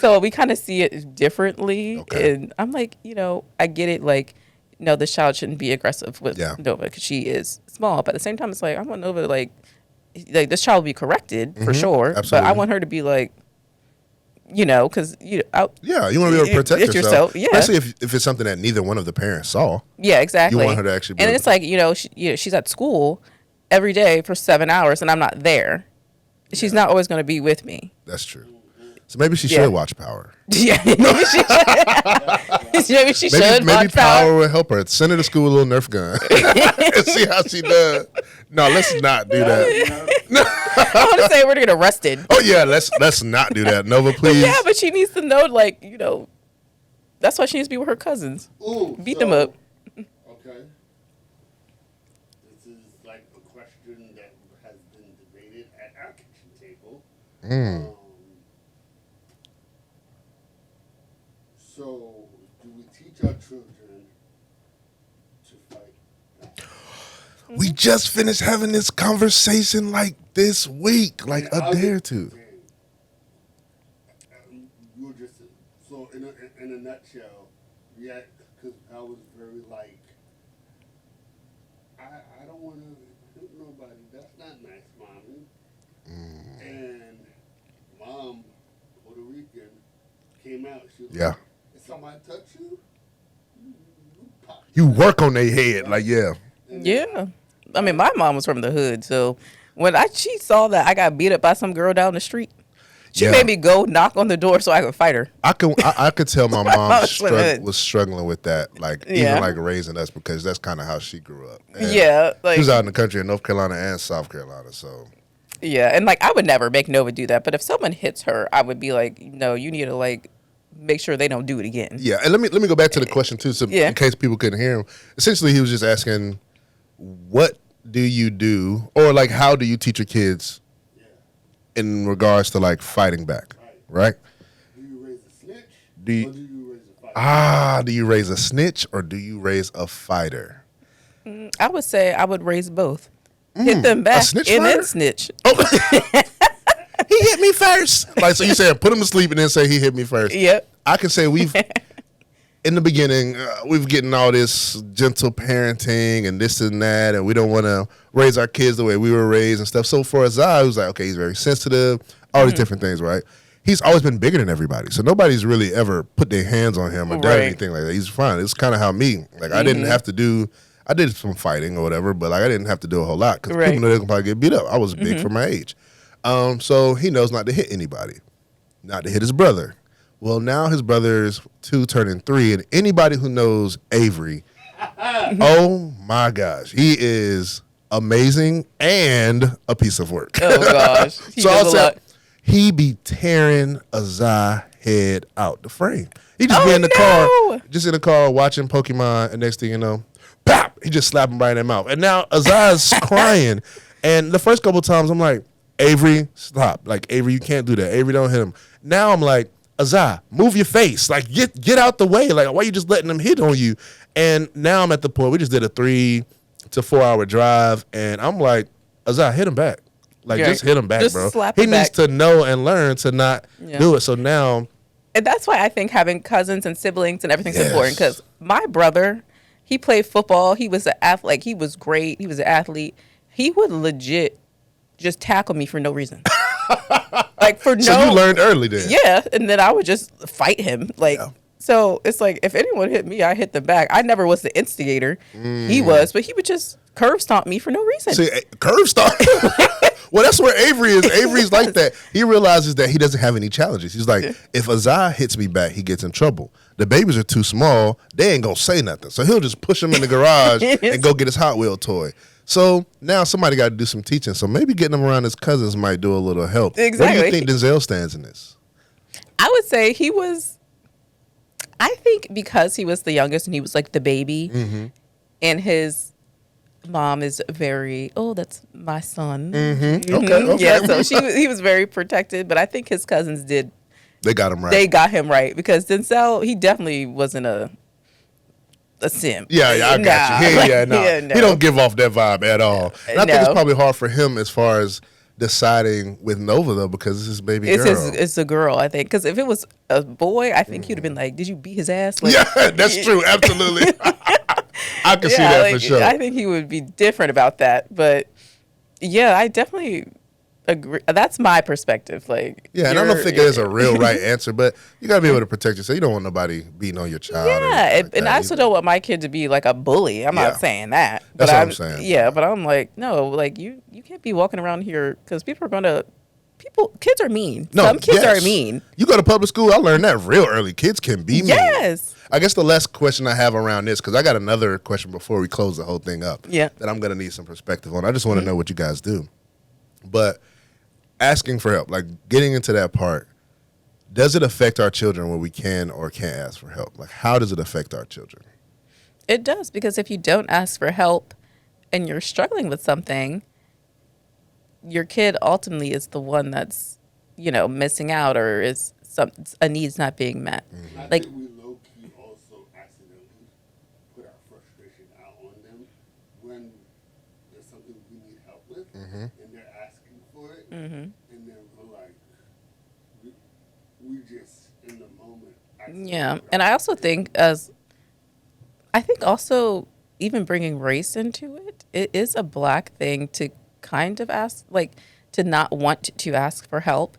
S2: So we kind of see it differently.
S1: Okay.
S2: And I'm like, I get it. Like, no, this child shouldn't be aggressive with
S1: Yeah.
S2: Nova because she is small. But at the same time, it's like, I want Nova to, like this child will be corrected for sure. But I
S1: Absolutely.
S2: want her to be like, because,
S1: Yeah, you want to be able to protect
S2: it's
S1: yourself.
S2: yeah.
S1: Especially if it's something that neither one of the parents saw.
S2: Yeah, exactly.
S1: You want her to actually be
S2: and
S1: able
S2: it's like, she's at school every day for 7 hours and I'm not there. She's not always going to be with me.
S1: That's true. So maybe she
S2: Yeah.
S1: should watch Power.
S2: Yeah, maybe she should. Maybe she should
S1: Maybe
S2: watch
S1: Power will help her. Send her to school with a little Nerf gun and see how she does. No, let's not do that.
S2: I want to say we're going to get arrested.
S1: Oh yeah, let's not do that. Nova, please.
S2: Yeah, but she needs to know, like, that's why she needs to be with her cousins.
S3: Ooh,
S2: Beat them up.
S3: Okay. This is like a question that has been debated at our kitchen table. So, do we teach our children to fight back?
S1: We just finished having this conversation like this week, like
S3: And
S1: a
S3: I'll
S1: day or
S3: get-
S1: two.
S3: You were just so in a nutshell, yeah, because I was very like, I don't want to hit nobody. That's not nice, mommy. And mom, Puerto Rican, came out. She was
S1: Yeah.
S3: like, if somebody touch you, you pop.
S1: You work on their head, like yeah.
S2: Yeah. I mean, my mom was from the hood, so when she saw that I got beat up by some girl down the street, she
S1: Yeah.
S2: made me go knock on the door so I could fight her.
S1: I could tell my mom
S2: was from the hood.
S1: was struggling with that, like
S2: Yeah.
S1: even like raising us because that's kind of how she grew up. And
S2: Yeah, like
S1: she was out in the country in North Carolina and South Carolina, so
S2: yeah, and like I would never make Nova do that, but if someone hits her, I would be like, no, you need to like make sure they don't do it again.
S1: yeah. And let me go back to the question too, so
S2: Yeah.
S1: in case people couldn't hear him. Essentially, he was just asking, what do you do, or like how do you teach your kids in regards to like fighting back, right?
S3: Do you raise a snitch
S1: Do you-
S3: or do you raise a fighter?
S1: Do you raise a snitch or do you raise a fighter?
S2: I would say I would raise both. Hit them back
S1: snitch
S2: and then
S1: fighter?
S2: snitch.
S1: He hit me first. Like, so you said put him to sleep and then say he hit me first.
S2: Yep.
S1: I can say we've, in the beginning, we've getting all this gentle parenting and this and that, and we don't want to raise our kids the way we were raised and stuff. So for Azai, it was like, okay, he's very sensitive, all these different things, right? He's always been bigger than everybody. So nobody's really ever put their hands on him or done
S2: Right.
S1: anything like that. He's fine. It's kind of how me, like I didn't have to do, I did some fighting or whatever, but like I didn't have to do a whole lot because
S2: Right.
S1: people know they can probably get beat up. I was big for my age. So he knows not to hit anybody, not to hit his brother. Well, now his brother's 2 turning 3, and anybody who knows Avery, oh my gosh, he is amazing and a piece of work.
S2: Oh gosh. He
S1: So
S2: does
S1: I'll
S2: a
S1: say
S2: lot.
S1: he be tearing Azai head out the frame. He just be
S2: Oh,
S1: in the
S2: no.
S1: car, just in the car watching Pokemon, and next thing you know, pop, he just slap him right in the mouth. And now Azai's crying. And the first couple of times I'm like, Avery, stop. Like, Avery, you can't do that. Avery, don't hit him. Now I'm like, Azai, move your face. Like, get out the way. Like, why are you just letting them hit on you? And now I'm at the point, we just did a 3 to 4 hour drive, and I'm like, Azai, hit him back. Like,
S2: Yeah.
S1: just hit him back,
S2: Just
S1: bro.
S2: slap
S1: He
S2: him
S1: needs
S2: back.
S1: to know and learn to not
S2: Yeah.
S1: do it. So now,
S2: And that's why I think having cousins and siblings and everything's
S1: Yes.
S2: important. Because my brother, he played football. He was an athlete. Like, he was great. He was an athlete. He would legit just tackle me for no reason. Like, for no.
S1: so you learned early then.
S2: Yeah, and then I would just fight him. Like,
S1: Yeah.
S2: so it's like if anyone hit me, I hit them back. I never was the instigator. He was, but he would just curve stomp me for no reason.
S1: See, curve stomp. Well, that's where Avery is. Avery's like that. He realizes that he doesn't have any challenges. He's like, if Azai hits me back, he gets in trouble. The babies are too small. They ain't going to say nothing. So he'll just push them in the garage and go get his Hot Wheel toy. So now somebody got to do some teaching. So maybe getting him around his cousins might do a little help. Where do
S2: Exactly.
S1: you think Denzel stands in this?
S2: I would say he was. I think because he was the youngest and he was like the baby, and his mom is very, oh, that's my son.
S1: Okay.
S2: Yeah, so he was very protected, but I think his cousins
S1: They got him right.
S2: they got him right because Denzel, he definitely wasn't a simp.
S1: Yeah, I got you.
S2: No.
S1: He don't give off that vibe at all. And I think it's probably hard for him as far as deciding with Nova though, because it's his baby girl.
S2: It's a girl, I think. Because if it was a boy, I think he'd have been like, "Did you beat his ass?" Like,
S1: yeah, that's true. Absolutely, I can see that for sure.
S2: I think he would be different about that. But yeah, I definitely agree. That's my perspective. Like,
S1: yeah, and I don't think there's a real right answer, but you got to be able to protect yourself. You don't want nobody beating on your child.
S2: Yeah, and I also don't want my kid to be like a bully. I'm not saying that.
S1: That's what I'm saying.
S2: Yeah, but I'm like, no, like you can't be walking around here because kids are mean.
S1: No,
S2: some kids are mean.
S1: You go to public school, I learned that real early. Kids can be mean.
S2: Yes.
S1: I guess the last question I have around this, because I got another question before we close the whole thing up.
S2: Yeah.
S1: That I'm going to need some perspective on. I just want to know what you guys do. But asking for help, like getting into that part, does it affect our children when we can or can't ask for help? Like, how does it affect our children?
S2: It does, because if you don't ask for help and you're struggling with something, your kid ultimately is the one that's, missing out or is a need's not being met.
S3: Mm-hmm. I
S2: Like,
S3: think we low-key also accidentally put our frustration out on them when there's something we need help with, and they're asking for it, and then we're like, we just, in the moment.
S2: yeah. And I also think also even bringing race into it, it is a Black thing to kind of ask, like, to not want to ask for help.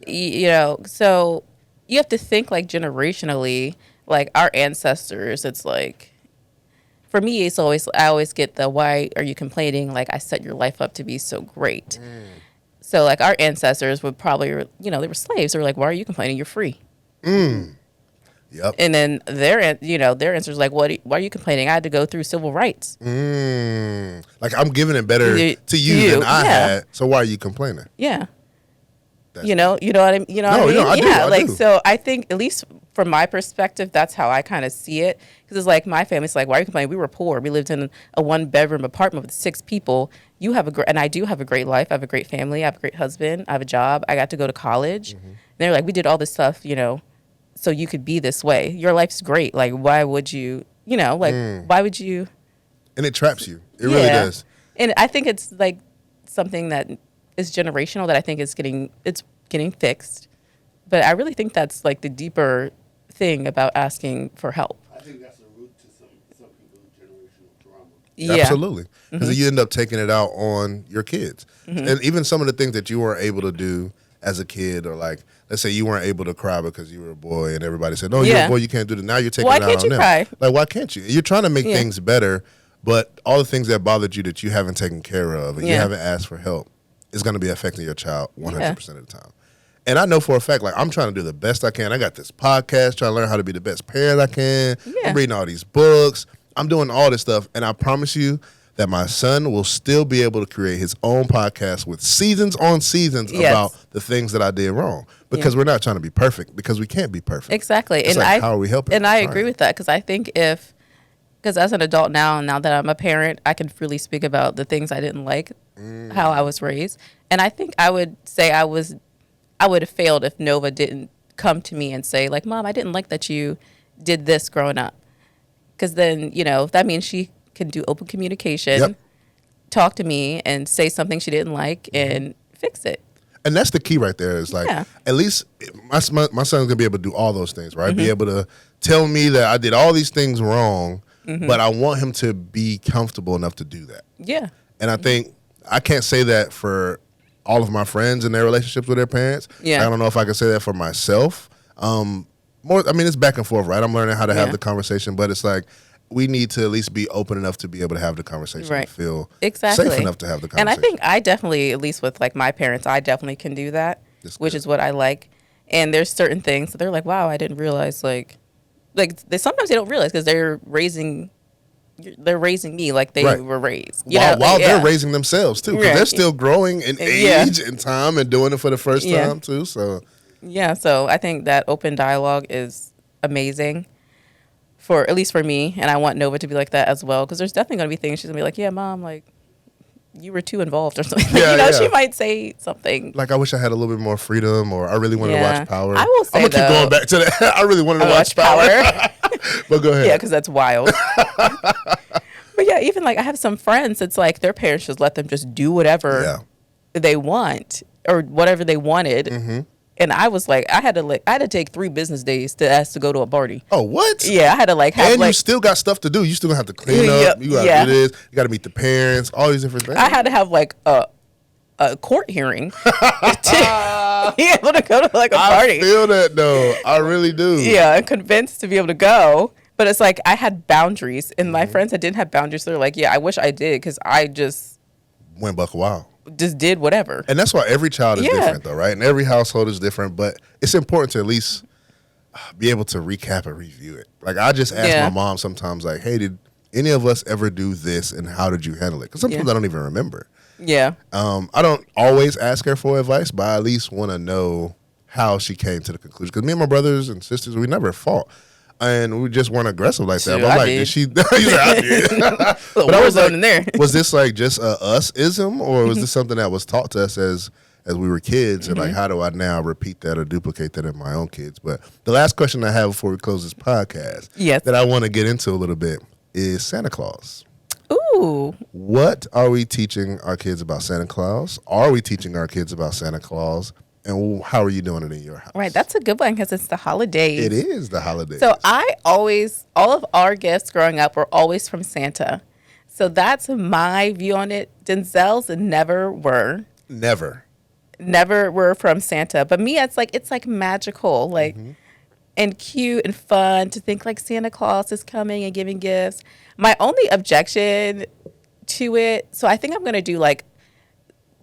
S2: So you have to think like generationally, like our ancestors. It's like, for me, I always get the, why are you complaining? Like, I set your life up to be so great. So like our ancestors would probably, they were slaves. They were like, why are you complaining? You're free.
S1: Yep.
S2: And then their answer is like, why are you complaining? I had to go through civil rights.
S1: Like, I'm giving it better to you than I had. So why are you complaining?
S2: Yeah.
S1: That's
S2: You know what I mean?
S1: I do.
S2: So I think, at least from my perspective, that's how I kind of see it. Because it's like, my family's like, why are you complaining? We were poor. We lived in a 1-bedroom apartment with 6 people. You have and I do have a great life. I have a great family. I have a great husband. I have a job. I got to go to college. And they're like, we did all this stuff, so you could be this way. Your life's great. Like, why would you, why would you?
S1: And it traps you. It really does.
S2: And I think it's like something that is generational that I think it's getting fixed. But I really think that's like the deeper thing about asking for help.
S3: I think that's the root to some people's generational trauma.
S2: Yeah.
S1: Absolutely. Because you end up taking it out on your kids. And even some of the things that you weren't able to do as a kid, or like, let's say you weren't able to cry because you were a boy and everybody said, no, you're a boy, you can't do that. Now you're taking it out on them.
S2: Cry?
S1: Like, why can't you? You're trying to make things better, but all the things that bothered you that you haven't taken care of and you haven't asked for help is going to be affecting your child 100% of the time. And I know for a fact, like, I'm trying to do the best I can. I got this podcast, trying to learn how to be the best parent I can. I'm reading all these books. I'm doing all this stuff. And I promise you that my son will still be able to create his own podcast with seasons on seasons about the things that I did wrong. Because we're not trying to be perfect, because we can't be perfect.
S2: Exactly.
S1: It's
S2: and
S1: like, how are we helping?
S2: And I agree with that, because I think because as an adult now that I'm a parent, I can really speak about the things I didn't like, how I was raised. And I think I would say I would have failed if Nova didn't come to me and say, like, Mom, I didn't like that you did this growing up. Because then, that means she can do open communication, talk to me and say something she didn't like and fix it.
S1: And that's the key right there, is like, at least my son's going to be able to do all those things, right? Be able to tell me that I did all these things wrong, but I want him to be comfortable enough to do that. Yeah. And I think I can't say that for all of my friends and their relationships with their parents. Yeah. I don't know if I can say that for myself. It's back and forth, right? I'm learning how to have the conversation, but it's like, we need to at least be open enough to be able to have the conversation and feel safe enough to have the conversation.
S2: And I think I definitely, at least with like my parents, I definitely can do that, which is what I like. And there's certain things that they're like, wow, I didn't realize, like sometimes they don't realize, because they're raising me like they were raised.
S1: While they're raising themselves too, because they're still growing in age and time and doing it for the first time too. So
S2: so I think that open dialogue is amazing. at least for me, and I want Nova to be like that as well, because there's definitely going to be things she's going to be like, yeah, Mom, like, you were too involved or something.
S1: Yeah,
S2: She might say something.
S1: Like, I wish I had a little bit more freedom, or I really wanted to watch Power.
S2: I will say,
S1: I'm going to keep going back to that. I really wanted to watch Power. But go ahead.
S2: Yeah, because that's wild. But yeah, even like I have some friends, it's like their parents just let them just do whatever they want or whatever they wanted. Mm-hmm. And I was like, I had to take 3 business days to ask to go to a party.
S1: Oh, what?
S2: Yeah, I had to like have
S1: and you still got stuff to do. You still have to clean up. You got to do this. You got to meet the parents. All these different things.
S2: I had to have like a court hearing to be able to go to like a party.
S1: I feel that though. I really do.
S2: Yeah, I'm convinced to be able to go. But it's like I had boundaries, and my friends that didn't have boundaries, they're like, yeah, I wish I did, because I just
S1: went buck wild.
S2: Just did whatever.
S1: And that's why every child is different, though, right? And every household is different, but it's important to at least be able to recap and review it. Like, I just ask my mom sometimes, like, hey, did any of us ever do this, and how did you handle it? Because sometimes I don't even remember.
S2: Yeah.
S1: I don't always ask her for advice, but I at least want to know how she came to the conclusion. Because me and my brothers and sisters, we never fought. And we just weren't aggressive like that. But I'm like, did she? You said I did. But I was like,
S2: in there.
S1: Was this like just a us-ism, or was this something that was taught to us as we were kids? And like, how do I now repeat that or duplicate that in my own kids? But the last question I have before we close this podcast, that I want to get into a little bit, is Santa Claus.
S2: Ooh.
S1: What are we teaching our kids about Santa Claus? Are we teaching our kids about Santa Claus? And how are you doing it in your house?
S2: Right, that's a good one because it's the holidays.
S1: It is the holidays.
S2: So all of our gifts growing up were always from Santa. So that's my view on it. Denzel's never were. Never were from Santa. But me, it's like magical, like, and cute and fun to think like Santa Claus is coming and giving gifts. My only objection to it, so I think I'm going to do like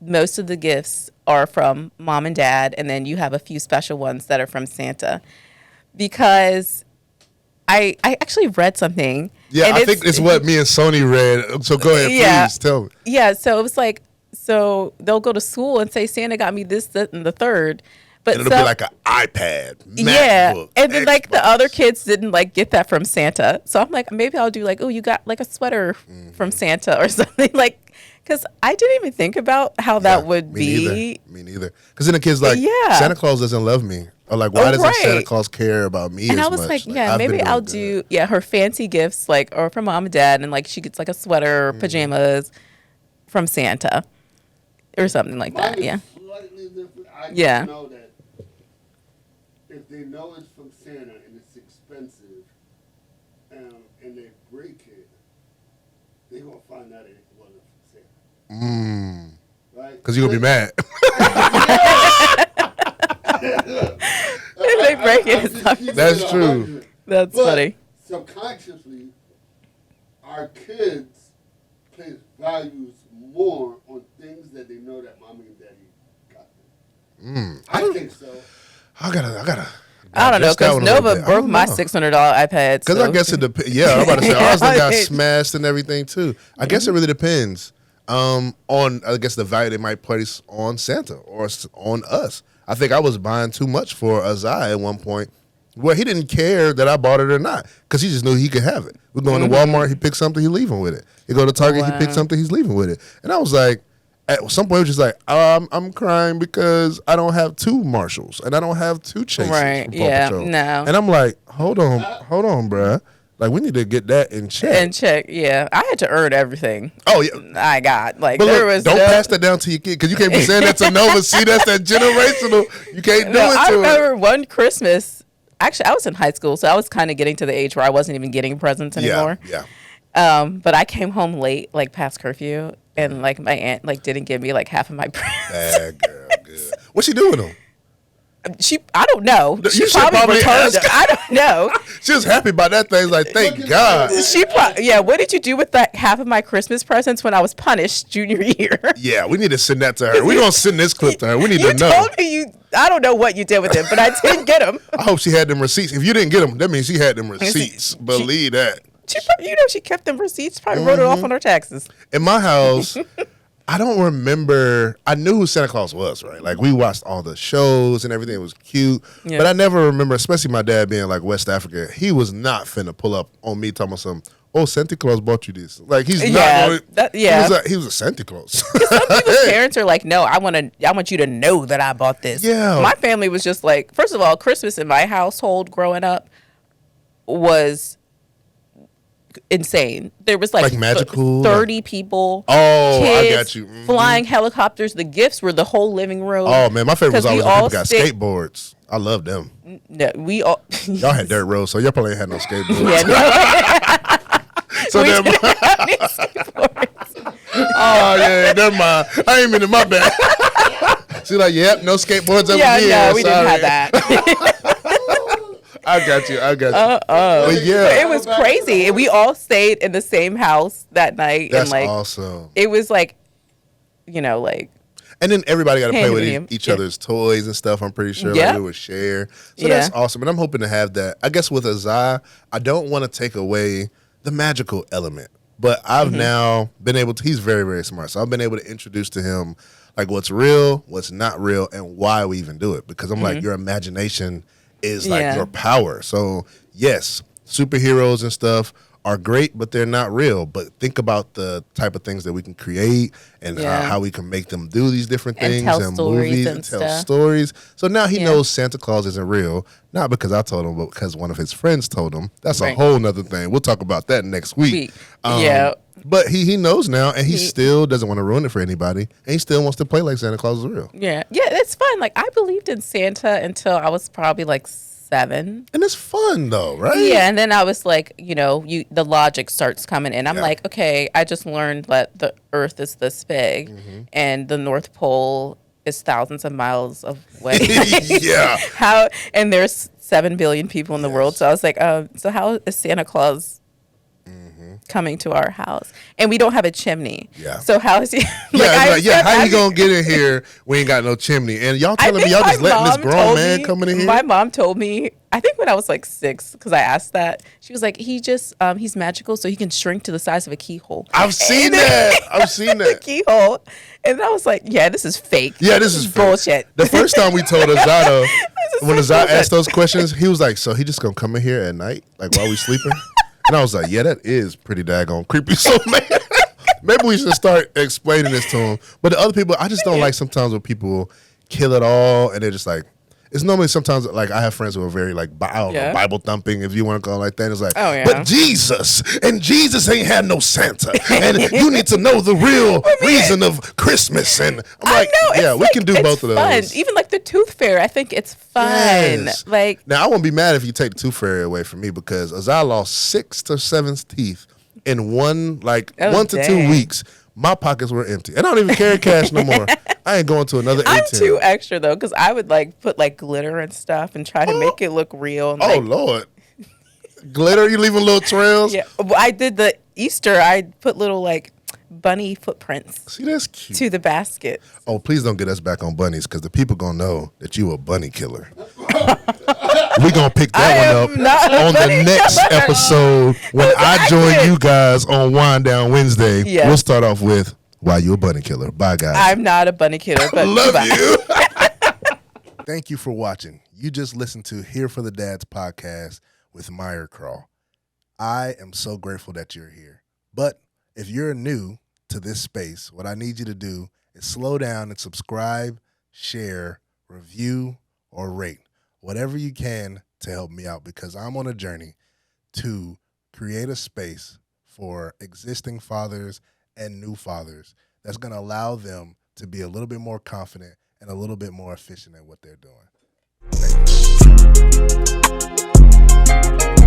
S2: most of the gifts are from mom and dad, and then you have a few special ones that are from Santa. Because I actually read something.
S1: Yeah, I think it's what me and Sony read. So go ahead, please tell me.
S2: Yeah, so it was like, so they'll go to school and say, Santa got me this, that, and the third. But
S1: and it'll be like an iPad,
S2: MacBook, and then
S1: Xbox.
S2: Like the other kids didn't like get that from Santa. So I'm like, maybe I'll do like, oh, you got like a sweater from Santa or something, like. Because I didn't even think about how that would be.
S1: Me neither. Because then the kid's like, Santa Claus doesn't love me. Or like, why doesn't Santa Claus care about me
S2: and
S1: as
S2: I was
S1: much?
S2: like, maybe I'll do her fancy gifts, like, or from mom and dad, and like she gets like a sweater or pajamas from Santa or something like that. Yeah.
S3: Slightly different. I
S2: just
S3: know that if they know it's from Santa and it's expensive, and they break it, they're gonna find out it wasn't from Santa. Right?
S1: Because you're going to be mad.
S2: If they break it,
S1: That's true.
S2: That's funny.
S3: Subconsciously, our kids place values more on things that they know that mommy and daddy got them. I think so.
S1: I gotta.
S2: I don't know, because Nova broke my $600 iPad.
S1: Because I guess it depends. Yeah, I'm about to say, ours got smashed and everything, too. I guess it really depends on, I guess, the value they might place on Santa or on us. I think I was buying too much for Azai at one point. Well, he didn't care that I bought it or not because he just knew he could have it. We're going to Walmart, he picked something, he leaving with it. He go to Target, he picked something, he's leaving with it. And I was like, at some point, it was just like, I'm crying because I don't have 2 Marshalls and I don't have 2 Chases.
S2: Right,
S1: from Paw Patrol.
S2: no.
S1: And I'm like, hold on, bruh. Like, we need to get that in check.
S2: Yeah. I had to earn everything.
S1: Oh, yeah.
S2: I got. Like,
S1: but
S2: there
S1: look,
S2: was
S1: don't pass that down to your kid because you can't be saying that to Nova. See, that's that generational. You can't do it to
S2: I
S1: her.
S2: remember one Christmas. Actually, I was in high school, so I was kind of getting to the age where I wasn't even getting presents anymore.
S1: Yeah.
S2: But I came home late, like past curfew, and like my aunt like didn't give me like half of my presents.
S1: Bad girl, good. What's she doing with them?
S2: I don't know.
S1: You
S2: She probably returned them. I don't know.
S1: She was happy about that thing. Like, thank God.
S2: What did you do with that half of my Christmas presents when I was punished junior year?
S1: Yeah, we need to send that to her. We're going to send this clip to her. We need to know.
S2: You told me I don't know what you did with them, but I didn't get them.
S1: I hope she had them receipts. If you didn't get them, that means she had them receipts. Believe that.
S2: She kept them receipts. Probably wrote it off on her taxes.
S1: In my house, I don't remember. I knew who Santa Claus was, right? Like, we watched all the shows and everything. It was cute.
S2: Yeah.
S1: But I never remember, especially my dad being like West Africa, he was not finna pull up on me talking about something. Oh, Santa Claus bought you this. Like, he's not going he was a Santa Claus.
S2: Some people's parents are like, no, I want you to know that I bought this.
S1: Yeah.
S2: My family was just like, first of all, Christmas in my household growing up was insane. There was like
S1: magical
S2: 30 people.
S1: Oh,
S2: kids,
S1: I got you.
S2: Flying helicopters. The gifts were the whole living room.
S1: Oh man, my favorite was always when people got
S2: stayed-
S1: skateboards. I love them.
S2: No, we all
S1: Y'all had dirt roads, so y'all probably ain't had no skateboards.
S2: Yeah, no.
S1: So
S2: We
S1: never
S2: didn't
S1: mind.
S2: have any skateboards.
S1: Oh yeah, never mind. I ain't mean to my bad. She's like, yep, no skateboards over
S2: Yeah,
S1: here.
S2: no, we didn't
S1: Sorry.
S2: have that.
S1: I got you. But
S2: But
S1: yeah,
S2: it was crazy. And we all stayed in the same house that night.
S1: that's
S2: and like
S1: awesome.
S2: it was like, like
S1: And then everybody got to play with
S2: Hand-in-hand.
S1: each
S2: Yeah.
S1: other's toys and stuff. I'm pretty sure
S2: Yeah.
S1: like we would share. So
S2: Yeah.
S1: that's awesome. And I'm hoping to have that. I guess with Azai, I don't want to take away the magical element. But I've now been able to, he's very, very smart. So I've been able to introduce to him like what's real, what's not real, and why we even do it. Because I'm like, your imagination is like
S2: Yeah.
S1: your power. So yes, superheroes and stuff are great, but they're not real. But think about the type of things that we can create and
S2: Yeah.
S1: how we can make them do these different
S2: And
S1: things
S2: tell
S1: and
S2: stories
S1: movies
S2: and
S1: and tell
S2: stuff.
S1: stories. So now he
S2: Yeah.
S1: knows Santa Claus isn't real, not because I told him, but because one of his friends told him. That's a
S2: Right.
S1: whole nother thing. We'll talk about that next week.
S2: Yeah.
S1: But he knows now, and he still doesn't want to ruin it for anybody, and he still wants to play like Santa Claus is real.
S2: Yeah, it's fun. Like I believed in Santa until I was probably like 7.
S1: And it's fun though, right?
S2: Yeah, and then I was like, the logic starts coming in. I'm
S1: Yeah.
S2: like, okay, I just learned that the Earth is this big, and the North Pole is thousands of miles away.
S1: Yeah.
S2: How? And there's 7 billion people in the world. So I was like, so how is Santa Claus coming to our house? And we don't have a chimney.
S1: Yeah.
S2: So how is he?
S1: How you gonna get in here? We ain't got no chimney, and y'all telling me y'all just letting this grown man come in here?
S2: My mom told me, I think when I was like 6, because I asked that, she was like, he's magical, so he can shrink to the size of a keyhole.
S1: I've seen that. I've seen
S2: The
S1: that.
S2: keyhole. And I was like, yeah, this is fake.
S1: Yeah, this is fake.
S2: bullshit.
S1: The first time we told Azado, when
S2: is
S1: Azad
S2: bullshit.
S1: asked those questions, he was like, so he just gonna come in here at night, like while we sleeping? And I was like, yeah, that is pretty daggone creepy. So man, maybe we should start explaining this to him. But the other people, I just don't like sometimes when people kill it all and they're just like, it's normally sometimes like I have friends who are very like I don't know, Bible thumping, if you want to call it like that. It's like,
S2: Oh, yeah.
S1: but Jesus ain't had no Santa, and you need to know the real reason of Christmas. And I'm like, yeah, we can do both of those.
S2: Fun. Even like the tooth fairy, I think it's fun.
S1: Yes.
S2: Like,
S1: Now I won't be mad if you take the tooth fairy away from me, because as I lost 6 to 7 teeth in one
S2: Oh,
S1: 1 to 2
S2: dang.
S1: weeks, my pockets were empty, and I don't even carry cash no more. I ain't going to another
S2: I'm
S1: ATM.
S2: too extra though, because I would like put like glitter and stuff and try to make it look real. And,
S1: Oh
S2: like,
S1: Lord, glitter! You leaving little trails?
S2: yeah. Well, I did the Easter. I put little like bunny footprints
S1: See, that's cute.
S2: to the basket.
S1: Oh, please don't get us back on bunnies, because the people gonna know that you a bunny killer. We gonna pick that one
S2: not
S1: up
S2: a
S1: on the
S2: bunny
S1: next
S2: killer.
S1: episode when
S2: Who's
S1: I join
S2: acting?
S1: you guys on Wind Down Wednesday.
S2: Yeah.
S1: We'll start off with why you a bunny killer. Bye, guys.
S2: I'm not a bunny killer, but
S1: Love
S2: goodbye.
S1: you. Thank you for watching. You just listened to Here for the Dads podcast with Myer Krah. I am so grateful that you're here. But if you're new to this space, what I need you to do is slow down and subscribe, share, review, or rate. Whatever you can to help me out, because I'm on a journey to create a space for existing fathers and new fathers that's going to allow them to be a little bit more confident and a little bit more efficient at what they're doing. Thank you.